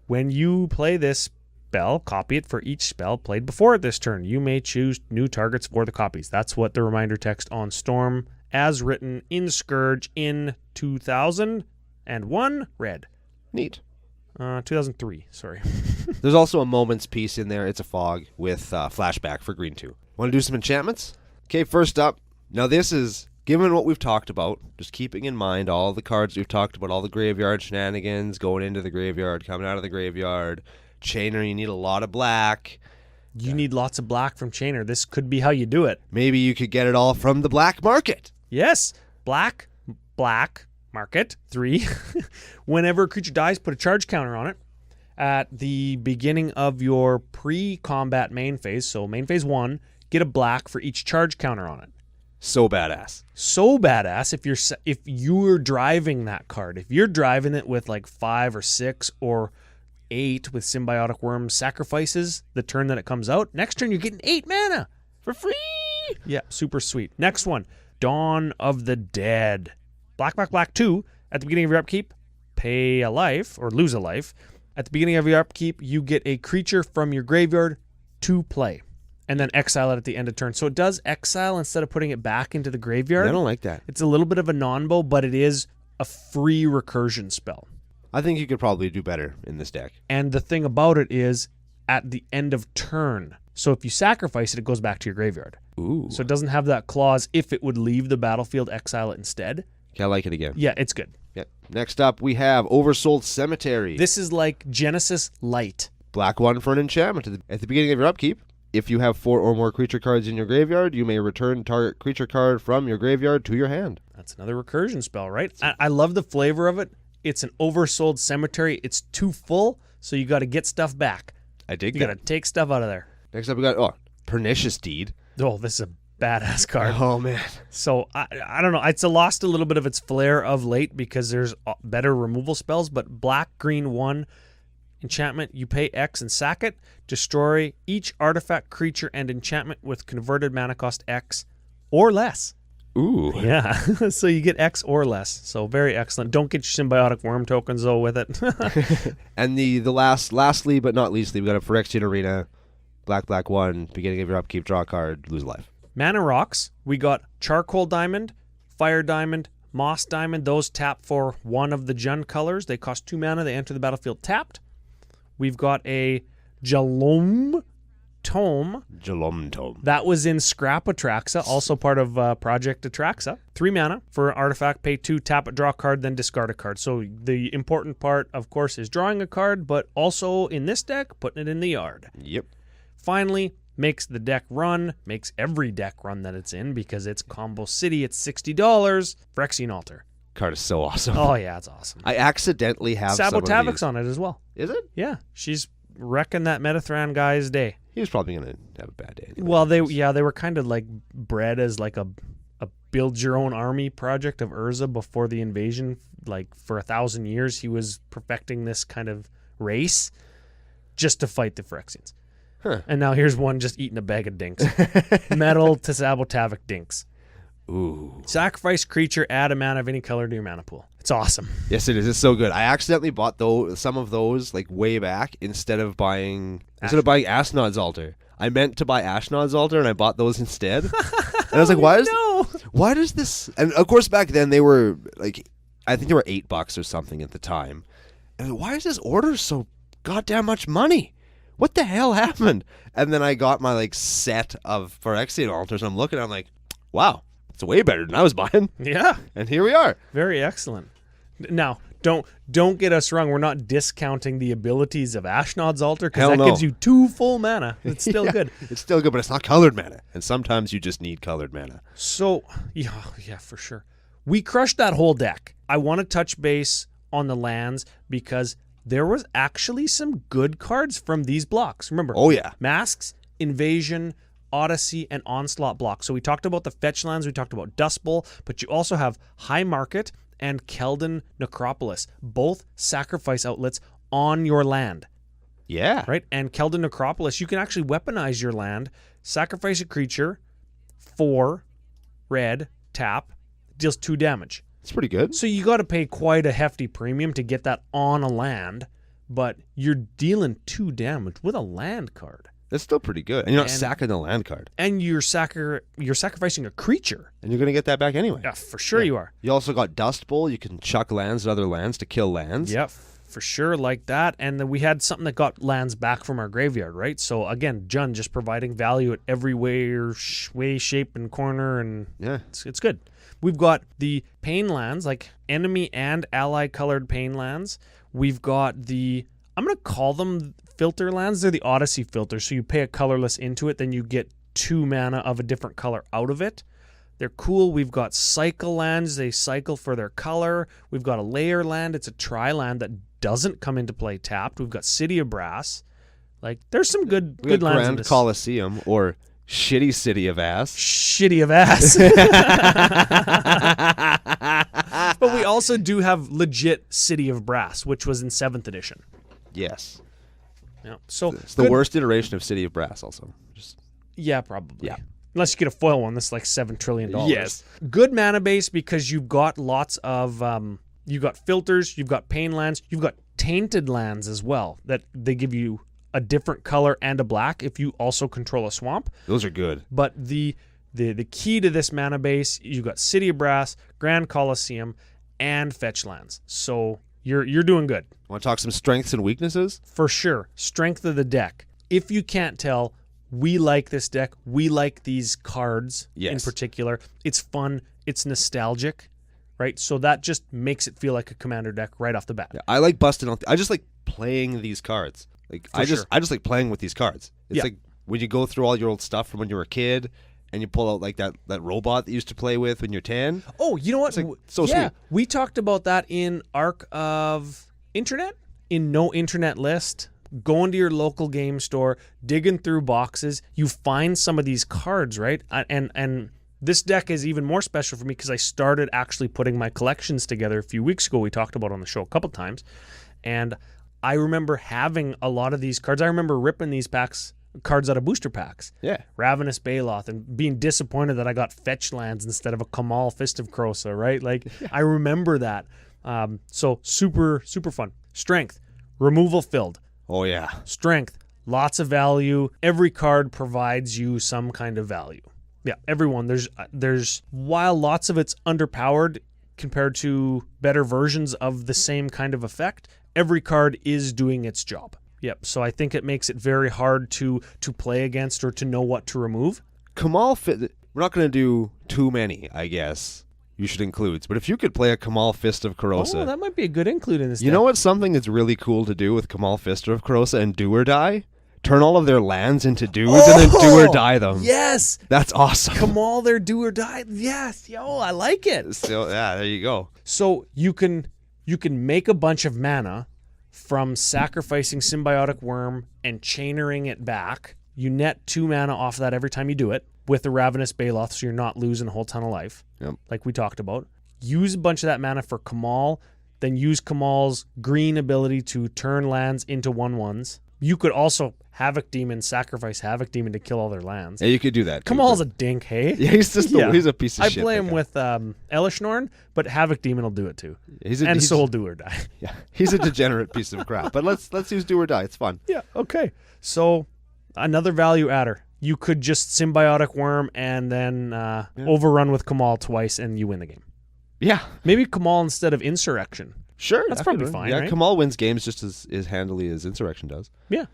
When you play this, spell, copy it for each spell played before it this turn. You may choose new targets for the copies. That's what the reminder text on Storm, as written in Scourge in 2001, read. Neat. 2003, sorry. There's also a moments piece in there. It's a fog with flashback for green 2. Want to do some enchantments? Okay, first up. Now this is, given what we've talked about, just keeping in mind all the cards we've talked about, all the graveyard shenanigans, going into the graveyard, coming out of the graveyard. Chainer, you need a lot of black. You need lots of black from Chainer. This could be how you do it. Maybe you could get it all from the black market. Yes. Black, market, 3. Whenever a creature dies, put a charge counter on it. At the beginning of your pre-combat main phase, so main phase 1, get a black for each charge counter on it. So badass. So badass if you're driving that card. If you're driving it with like 5 or 6 or 8 with Symbiotic Worm sacrifices the turn that it comes out, next turn you're getting 8 mana for free. Yeah, super sweet. Next one, Dawn of the Dead. Black 2. At the beginning of your upkeep, pay a life or lose a life. At the beginning of your upkeep, you get a creature from your graveyard to play. And then exile it at the end of turn. So it does exile instead of putting it back into the graveyard. I don't like that. It's a little bit of a non-bow, but it is a free recursion spell. I think you could probably do better in this deck. And the thing about it is at the end of turn. So if you sacrifice it, it goes back to your graveyard. Ooh. So it doesn't have that clause if it would leave the battlefield, exile it instead. Okay, I like it again. Yeah, it's good. Yep. Next up, we have Oversold Cemetery. This is like Genesis Light. Black 1 for an enchantment. At the beginning of your upkeep, if you have 4 or more creature cards in your graveyard, you may return target creature card from your graveyard to your hand. That's another recursion spell, right? I love the flavor of it. It's an Oversold Cemetery. It's too full, so you got to get stuff back. I dig You that. got to take stuff out of there. Next up, we got Pernicious Deed. Oh, this is a badass card. Oh, man. So, I don't know. It's lost a little bit of its flair of late because there's better removal spells, but Black-Green 1 enchantment, you pay X and sack it. Destroy each artifact, creature, and enchantment with converted mana cost X or less. Ooh. Yeah, so you get X or less. So very excellent. Don't get your Symbiotic Worm tokens, though, with it. And lastly but not leastly, we got a Phyrexian Arena. Black 1, beginning of your upkeep, draw a card, lose life. Mana rocks, we got Charcoal Diamond, Fire Diamond, Moss Diamond. Those tap for one of the Jund colors. They cost 2 mana. They enter the battlefield tapped. We've got a Jalom Tome. That was in Scrap Atraxa, also part of Project Atraxa. 3 mana for an artifact, pay 2, tap it, draw a card, then discard a card. So the important part, of course, is drawing a card, but also in this deck, putting it in the yard. Yep. Finally, makes the deck run, makes every deck run that it's in because it's Combo City. It's $60. Phyrexian Altar. Card is so awesome. Oh, yeah, it's awesome. I accidentally have some of Sabotavic's these. on it as well. Is it? Yeah, she's wrecking that Metathran guy's day. He was probably going to have a bad day. Anyway. Well, they were kind of like bred as like a build your own army project of Urza before the invasion. Like for 1,000 years, he was perfecting this kind of race just to fight the Phyrexians. Huh. And now here's one just eating a bag of dinks. Metal to Sabotavik dinks. Ooh. Sacrifice creature, add a mana of any color to your mana pool. It's awesome. Yes, it is. It's so good. I accidentally bought some of those like way back instead of buying Ashnod's Altar. I meant to buy Ashnod's Altar and I bought those instead. And I was like, why does this? And of course, back then they were like, I think they were $8 or something at the time. And why is this order so goddamn much money? What the hell happened? And then I got my like set of Phyrexian Altars and I'm looking, I'm like, wow, it's way better than I was buying. Yeah. And here we are. Very excellent. Now, don't get us wrong. We're not discounting the abilities of Ashnod's Altar because that gives you 2 full mana. It's still good. It's still good, but it's not colored mana. And sometimes you just need colored mana. So, yeah, for sure. We crushed that whole deck. I want to touch base on the lands because there was actually some good cards from these blocks. Remember? Oh, yeah. Masks, Invasion, Odyssey, and Onslaught blocks. So we talked about the fetch lands, we talked about Dust Bowl, but you also have High Market and Keldon Necropolis, both sacrifice outlets on your land. Yeah. Right? And Keldon Necropolis, you can actually weaponize your land, sacrifice a creature, 4, red, tap, deals 2 damage. It's pretty good. So you got to pay quite a hefty premium to get that on a land, but you're dealing 2 damage with a land card. That's still pretty good. And you're not sacking the land card. And you're sacrificing a creature. And you're going to get that back anyway. Yeah, for sure you are. You also got Dust Bowl. You can chuck lands at other lands to kill lands. Yep, for sure, like that. And then we had something that got lands back from our graveyard, right? So again, Jund just providing value at every way, shape, and corner, and it's good. We've got the pain lands, like enemy and ally colored pain lands. We've got I'm going to call them filter lands. They're the Odyssey filter. So you pay a colorless into it, then you get 2 mana of a different color out of it. They're cool. We've got cycle lands. They cycle for their color. We've got a layer land. It's a tri-land that doesn't come into play tapped. We've got City of Brass. Like, there's some good lands Grand in this. Coliseum, or Shitty City of Ass. Shitty of Ass. But we also do have legit City of Brass, which was in 7th edition. Yes. Yeah. So it's the worst iteration of City of Brass also. Yeah, probably. Yeah. Unless you get a foil one that's like $7 trillion. Yes. Good mana base because you've got lots of you've got filters, you've got pain lands, you've got tainted lands as well that they give you a different color and a black if you also control a swamp. Those are good. But the key to this mana base, you've got City of Brass, Grand Coliseum, and fetch lands. So you're doing good. Want to talk some strengths and weaknesses? For sure. Strength of the deck. If you can't tell, we like this deck. We like these cards in particular. It's fun. It's nostalgic, right? So that just makes it feel like a Commander deck right off the bat. Yeah, I like busting out. I just like playing these cards. Like I just like playing with these cards. It's like when you go through all your old stuff from when you were a kid, and you pull out like that robot that you used to play with when you're 10. Oh, you know what? It's like, so sweet. We talked about that in Arc of Internet, in No Internet List. Going to your local game store, digging through boxes, you find some of these cards, right? And this deck is even more special for me because I started actually putting my collections together a few weeks ago. We talked about it on the show a couple times. And I remember having a lot of these cards. I remember ripping these cards out of booster packs. Yeah. Ravenous Bailiff, and being disappointed that I got fetch lands instead of a Kamal Fist of Krosa, right? Like, I remember that. So super, super fun. Strength, removal filled. Oh, yeah. Strength, lots of value. Every card provides you some kind of value. Yeah, everyone. There's while lots of it's underpowered compared to better versions of the same kind of effect, every card is doing its job. Yep. So I think it makes it very hard to play against or to know what to remove. Kamal We're not going to do too many, I guess. You should include. But if you could play a Kamal Fist of Krosa. Oh, that might be a good include in this You deck. know what's something that's really cool to do with Kamal Fist of Krosa and do or die? Turn all of their lands into dudes and then do or die them. Yes. That's awesome. Kamal, their do or die. Yes. Yo, I like it. So, yeah, there you go. So you can make a bunch of mana from sacrificing Symbiotic Worm and chainering it back. You net 2 mana off that every time you do it with the Ravenous Bailiff, so you're not losing a whole ton of life, like we talked about. Use a bunch of that mana for Kamal, then use Kamal's green ability to turn lands into 1/1s. You could also Havoc Demon, sacrifice Havoc Demon to kill all their lands. Yeah, you could do that. Kamal's a dink, hey? Yeah, he's just he's a piece of shit. I play him with Elishnorn, but Havoc Demon will do it too. So will do or die. Yeah, he's a degenerate piece of crap. But let's use do or die. It's fun. Yeah, okay. So another value adder. You could just Symbiotic Worm and then overrun with Kamal twice and you win the game. Yeah. Maybe Kamal instead of Insurrection. Sure. That's probably fine, Yeah, right? Kamal wins games just as handily as Insurrection does. Yeah.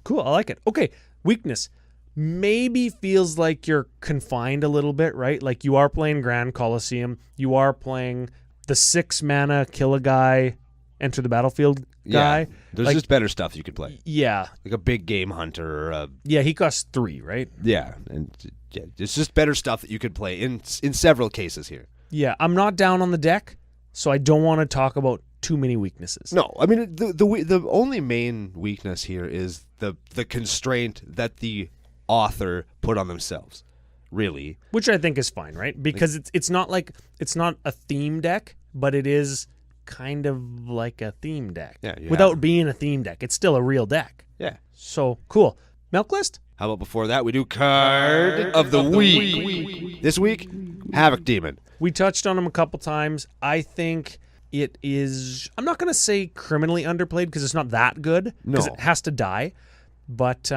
Cool. I like it. Okay. Weakness. Maybe feels like you're confined a little bit, right? Like you are playing Grand Coliseum. You are playing the 6 mana kill a guy, enter the battlefield guy. Yeah. There's just better stuff you could play. Yeah. Like a big game hunter or Yeah, he costs 3, right? Yeah. And it's just better stuff that you could play in several cases here. Yeah. I'm not down on the deck, so I don't want to talk about too many weaknesses. No, I mean the only main weakness here is the constraint that the author put on themselves, really. Which I think is fine, right? Because it's not a theme deck, but it is kind of like a theme deck. Yeah, without being a theme deck. It's still a real deck. Yeah. So cool. Milk list? How about before that we do card of the week. This week, Havoc Demon. We touched on him a couple times. I think It is, I'm not going to say criminally underplayed because it's not that good. Because No. it has to die. But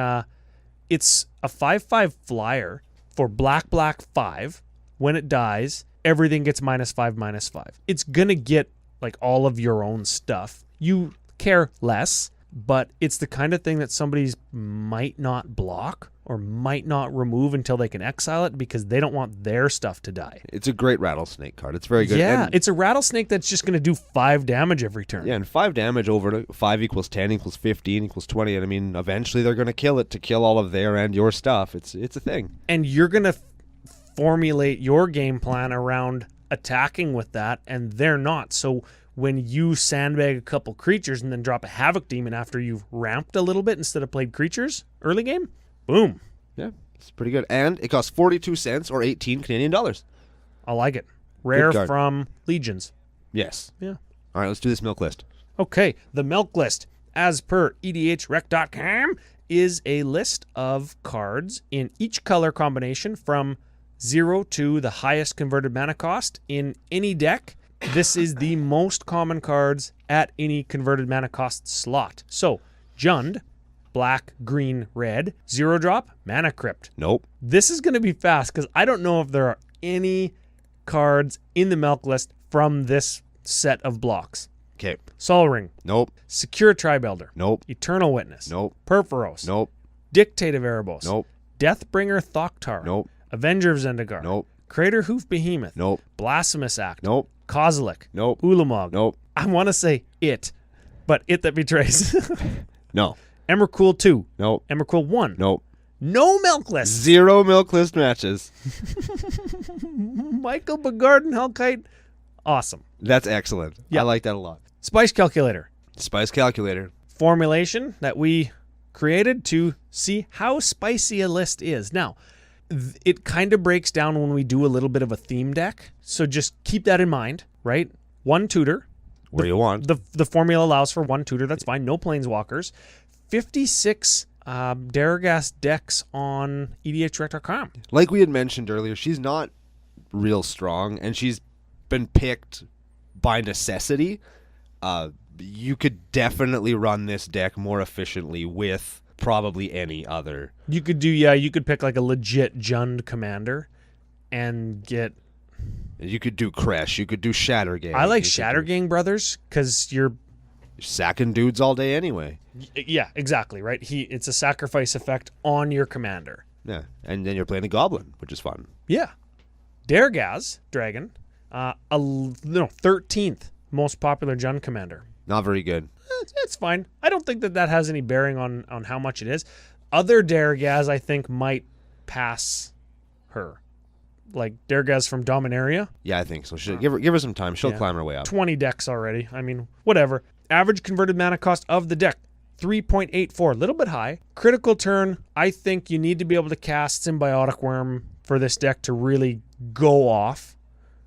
it's a 5/5 flyer for black 5. When it dies, everything gets -5/-5. It's going to get like all of your own stuff. You care less, but it's the kind of thing that somebody might not block or might not remove until they can exile it because they don't want their stuff to die. It's a great rattlesnake card. It's very good. Yeah, And, it's a rattlesnake that's just going to do 5 damage every turn. yeah, and 5 damage over to 5 equals 10 equals 15 equals 20. And I mean, eventually they're going to kill it to kill all of their and your stuff. It's a thing. And you're going to formulate your game plan around attacking with that, and they're not. So when you sandbag a couple creatures and then drop a Havoc Demon after you've ramped a little bit instead of played creatures early game, boom. Yeah, it's pretty good. And it costs 42 cents or 18 Canadian dollars. I like it. Rare card. from Legions. Yes. Yeah. All right, let's do this milk list. Okay, the milk list, as per edhrec.com, is a list of cards in each color combination from 0 to the highest converted mana cost in any deck. This is the most common cards at any converted mana cost slot. So, Jund, black, green, red, 0-drop, Mana Crypt. Nope. This is going to be fast because I don't know if there are any cards in the milk list from this set of blocks. Okay. Sol Ring, Nope. Secure Tribe Elder, Nope. Eternal Witness, Nope. Purphoros, Nope. Dictate of Erebos, Nope. Deathbringer Thoktar, Nope. Avenger of Zendikar, Nope. Crater Hoof Behemoth, Nope. Blasphemous Act, Nope. Kozilek, Nope. Ulamog. Nope. I want to say it, but It That Betrays. No. Emrakul 2, Nope. Emrakul 1. Nope. No milk list. 0 milk list matches. Michael Begarden Hellkite. Awesome. That's excellent. Yeah. I like that a lot. Spice Calculator. Spice calculator. Formulation that we created to see how spicy a list is. Now, it kind of breaks down when we do a little bit of a theme deck. So just keep that in mind, right? 1 tutor. Where you want. The formula allows for 1 tutor. That's fine. No planeswalkers. 56 Darigaaz decks on edhrec.com. Like we had mentioned earlier, she's not real strong, and she's been picked by necessity. You could definitely run this deck more efficiently with probably any other. You could pick like a legit Jund commander and get... You could do Kresh. You could do Shattergang. I like You could Shattergang Brothers because you're... do- sacking dudes all day anyway. Yeah, exactly, right? It's a sacrifice effect on your commander. Yeah, and then you're playing a Goblin, which is fun. Yeah. Darigaaz, Dragon, 13th most popular Jund commander. Not very good. It's fine. I don't think that has any bearing on how much it is. Other Darigaaz, I think, might pass her. Like Darigaaz from Dominaria. Yeah, I think so. Give her some time. She'll climb her way up. 20 decks already. I mean, whatever. Average converted mana cost of the deck, 3.84. A little bit high. Critical turn, I think you need to be able to cast Symbiotic Worm for this deck to really go off,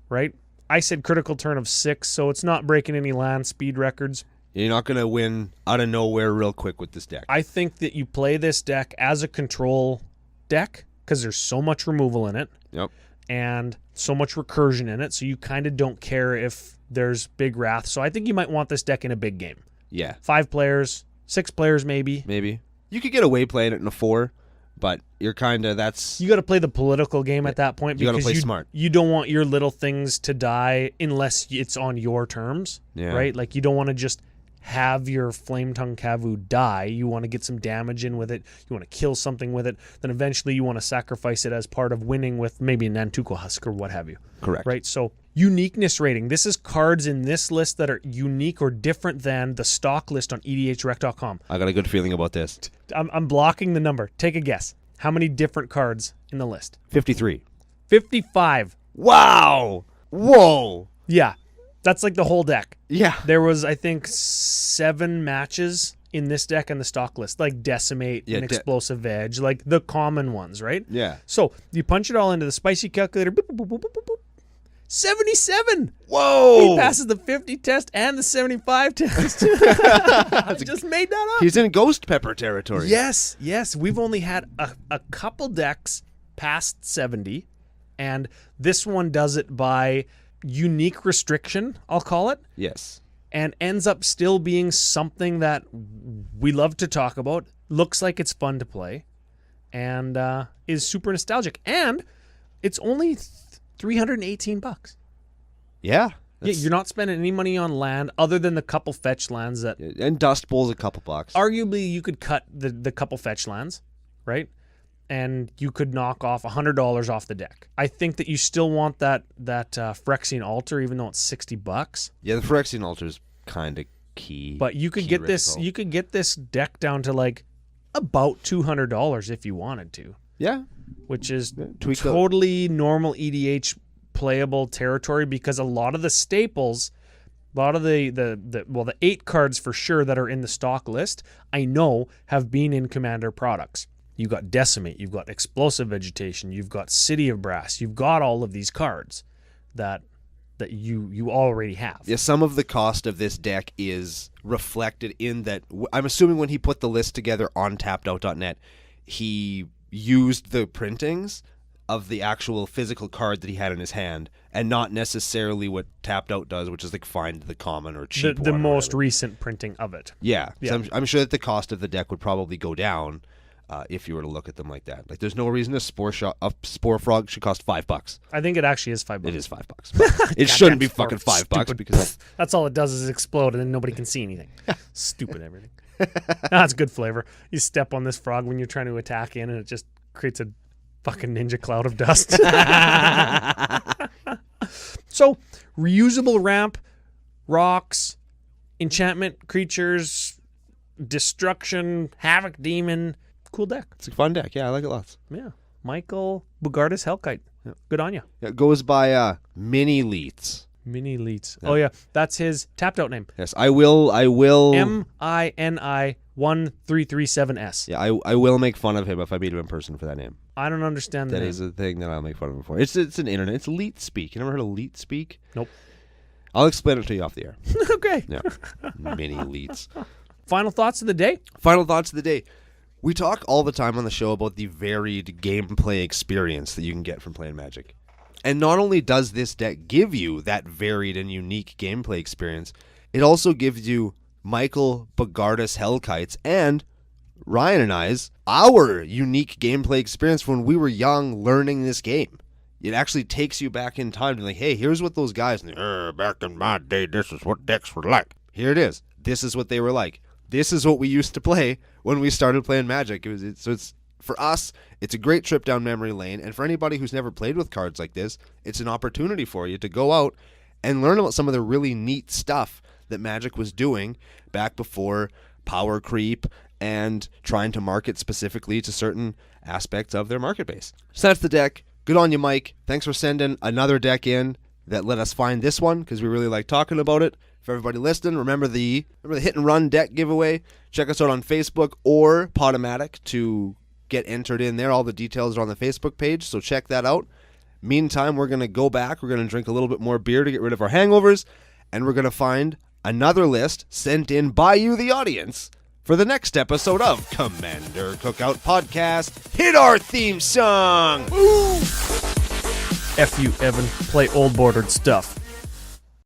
right? I said critical turn of 6, so it's not breaking any land speed records. You're not going to win out of nowhere real quick with this deck. I think that you play this deck as a control deck because there's so much removal in it. Yep. And so much recursion in it, so you kind of don't care if there's big wrath. So I think you might want this deck in a big game. Yeah. 5 players, 6 players maybe. Maybe. You could get away playing it in a 4, but you're kind of, that's... You got to play the political game at that point You because gotta play smart. You don't want your little things to die unless it's on your terms, right? Like you don't want to just have your Flame Tongue Kavu die. You want to get some damage in with it. You want to kill something with it. Then eventually you want to sacrifice it as part of winning with maybe a Nantuko Husk or what have you. Correct. Right? So uniqueness rating. This is cards in this list that are unique or different than the stock list on edhrec.com. I got a good feeling about this. I'm blocking the number. Take a guess. How many different cards in the list? 53. 55. Wow! Whoa! Yeah. That's like the whole deck. Yeah. There was, I think, 7 matches in this deck and the stock list, like Decimate and Explosive Edge, like the common ones, right? Yeah. So you punch it all into the spicy calculator. Boop, boop, boop, boop, boop, boop. 77. Whoa! He passes the 50 test and the 75 test. I just made that up. He's in Ghost Pepper territory. Yes. We've only had a couple decks past 70, and this one does it by unique restriction, I'll call it, Yes. and ends up still being something that we love to talk about, looks like it's fun to play, and is super nostalgic. And it's only $318. Yeah. Yeah, you're not spending any money on land other than the couple fetch lands that And Dust Bowl's a couple bucks. arguably you could cut the couple fetch lands, right? And you could knock off $100 off the deck. I think that you still want that Phyrexian altar, even though it's $60. Yeah, the Phyrexian altar is kind of key. But you could get this. critical. You could get this deck down to like about $200 if you wanted to, Yeah. which is Tweak the- totally normal EDH playable territory, because a lot of the staples, a lot of the 8 cards for sure that are in the stock list, I know have been in Commander products. You've got Decimate, you've got Explosive Vegetation, you've got City of Brass, you've got all of these cards that you already have. Yeah, some of the cost of this deck is reflected in that. I'm assuming when he put the list together on tappedout.net, he used the printings of the actual physical card that he had in his hand, and not necessarily what Tapped Out does, which is like find the common or cheap The one or most whatever. recent printing of it. Yeah, Yeah. So I'm sure that the cost of the deck would probably go down if you were to look at them like that. Like, there's no reason a spore frog should cost $5. I think it actually is $5. It is $5. It shouldn't be Goddamn fucking $5 stupid. because That's all it does is explode, and then nobody can see anything. Stupid everything. That's good flavor. You step on this frog when you're trying to attack in, and it just creates a fucking ninja cloud of dust. So, reusable ramp, rocks, enchantment creatures, destruction, havoc demon. Cool deck. it's a fun deck. Yeah, I like it lots. Yeah. Michael Bugardus Hellkite. Good on you. Yeah, it goes by Mini Leets. Mini Leets. Oh, yeah. That's his tapped out name. Yes, I will. MINI1337S. Yeah, I will make fun of him if I meet him in person for that name. I don't understand the That name. is a thing that I'll make fun of him for. It's an internet. It's Leet Speak. You never heard of Leet Speak? Nope. I'll explain it to you off the air. Okay. Yeah, Mini Leets. Final thoughts of the day? Final thoughts of the day. We talk all the time on the show about the varied gameplay experience that you can get from playing Magic. And not only does this deck give you that varied and unique gameplay experience, it also gives you Michael Bogardus Hellkites and Ryan and I's our unique gameplay experience when we were young learning this game. It actually takes you back in time to like, hey, here's what those guys, back in my day, this is what decks were like. Here it is. This is what they were like. This is what we used to play when we started playing Magic. It's for us, it's a great trip down memory lane, and for anybody who's never played with cards like this, it's an opportunity for you to go out and learn about some of the really neat stuff that Magic was doing back before power creep and trying to market specifically to certain aspects of their market base. So that's the deck. Good on you, Mike. Thanks for sending another deck in that let us find this one, because we really like talking about it. For everybody listening, remember the hit and run deck giveaway. Check us out on Facebook or Podomatic to get entered in there. All the details are on the Facebook page, so check that out. Meantime, we're going to go back. We're going to drink a little bit more beer to get rid of our hangovers, and we're going to find another list sent in by you, the audience, for the next episode of Commander Cookout Podcast. Hit our theme song! F you, Evan. Play old bordered stuff.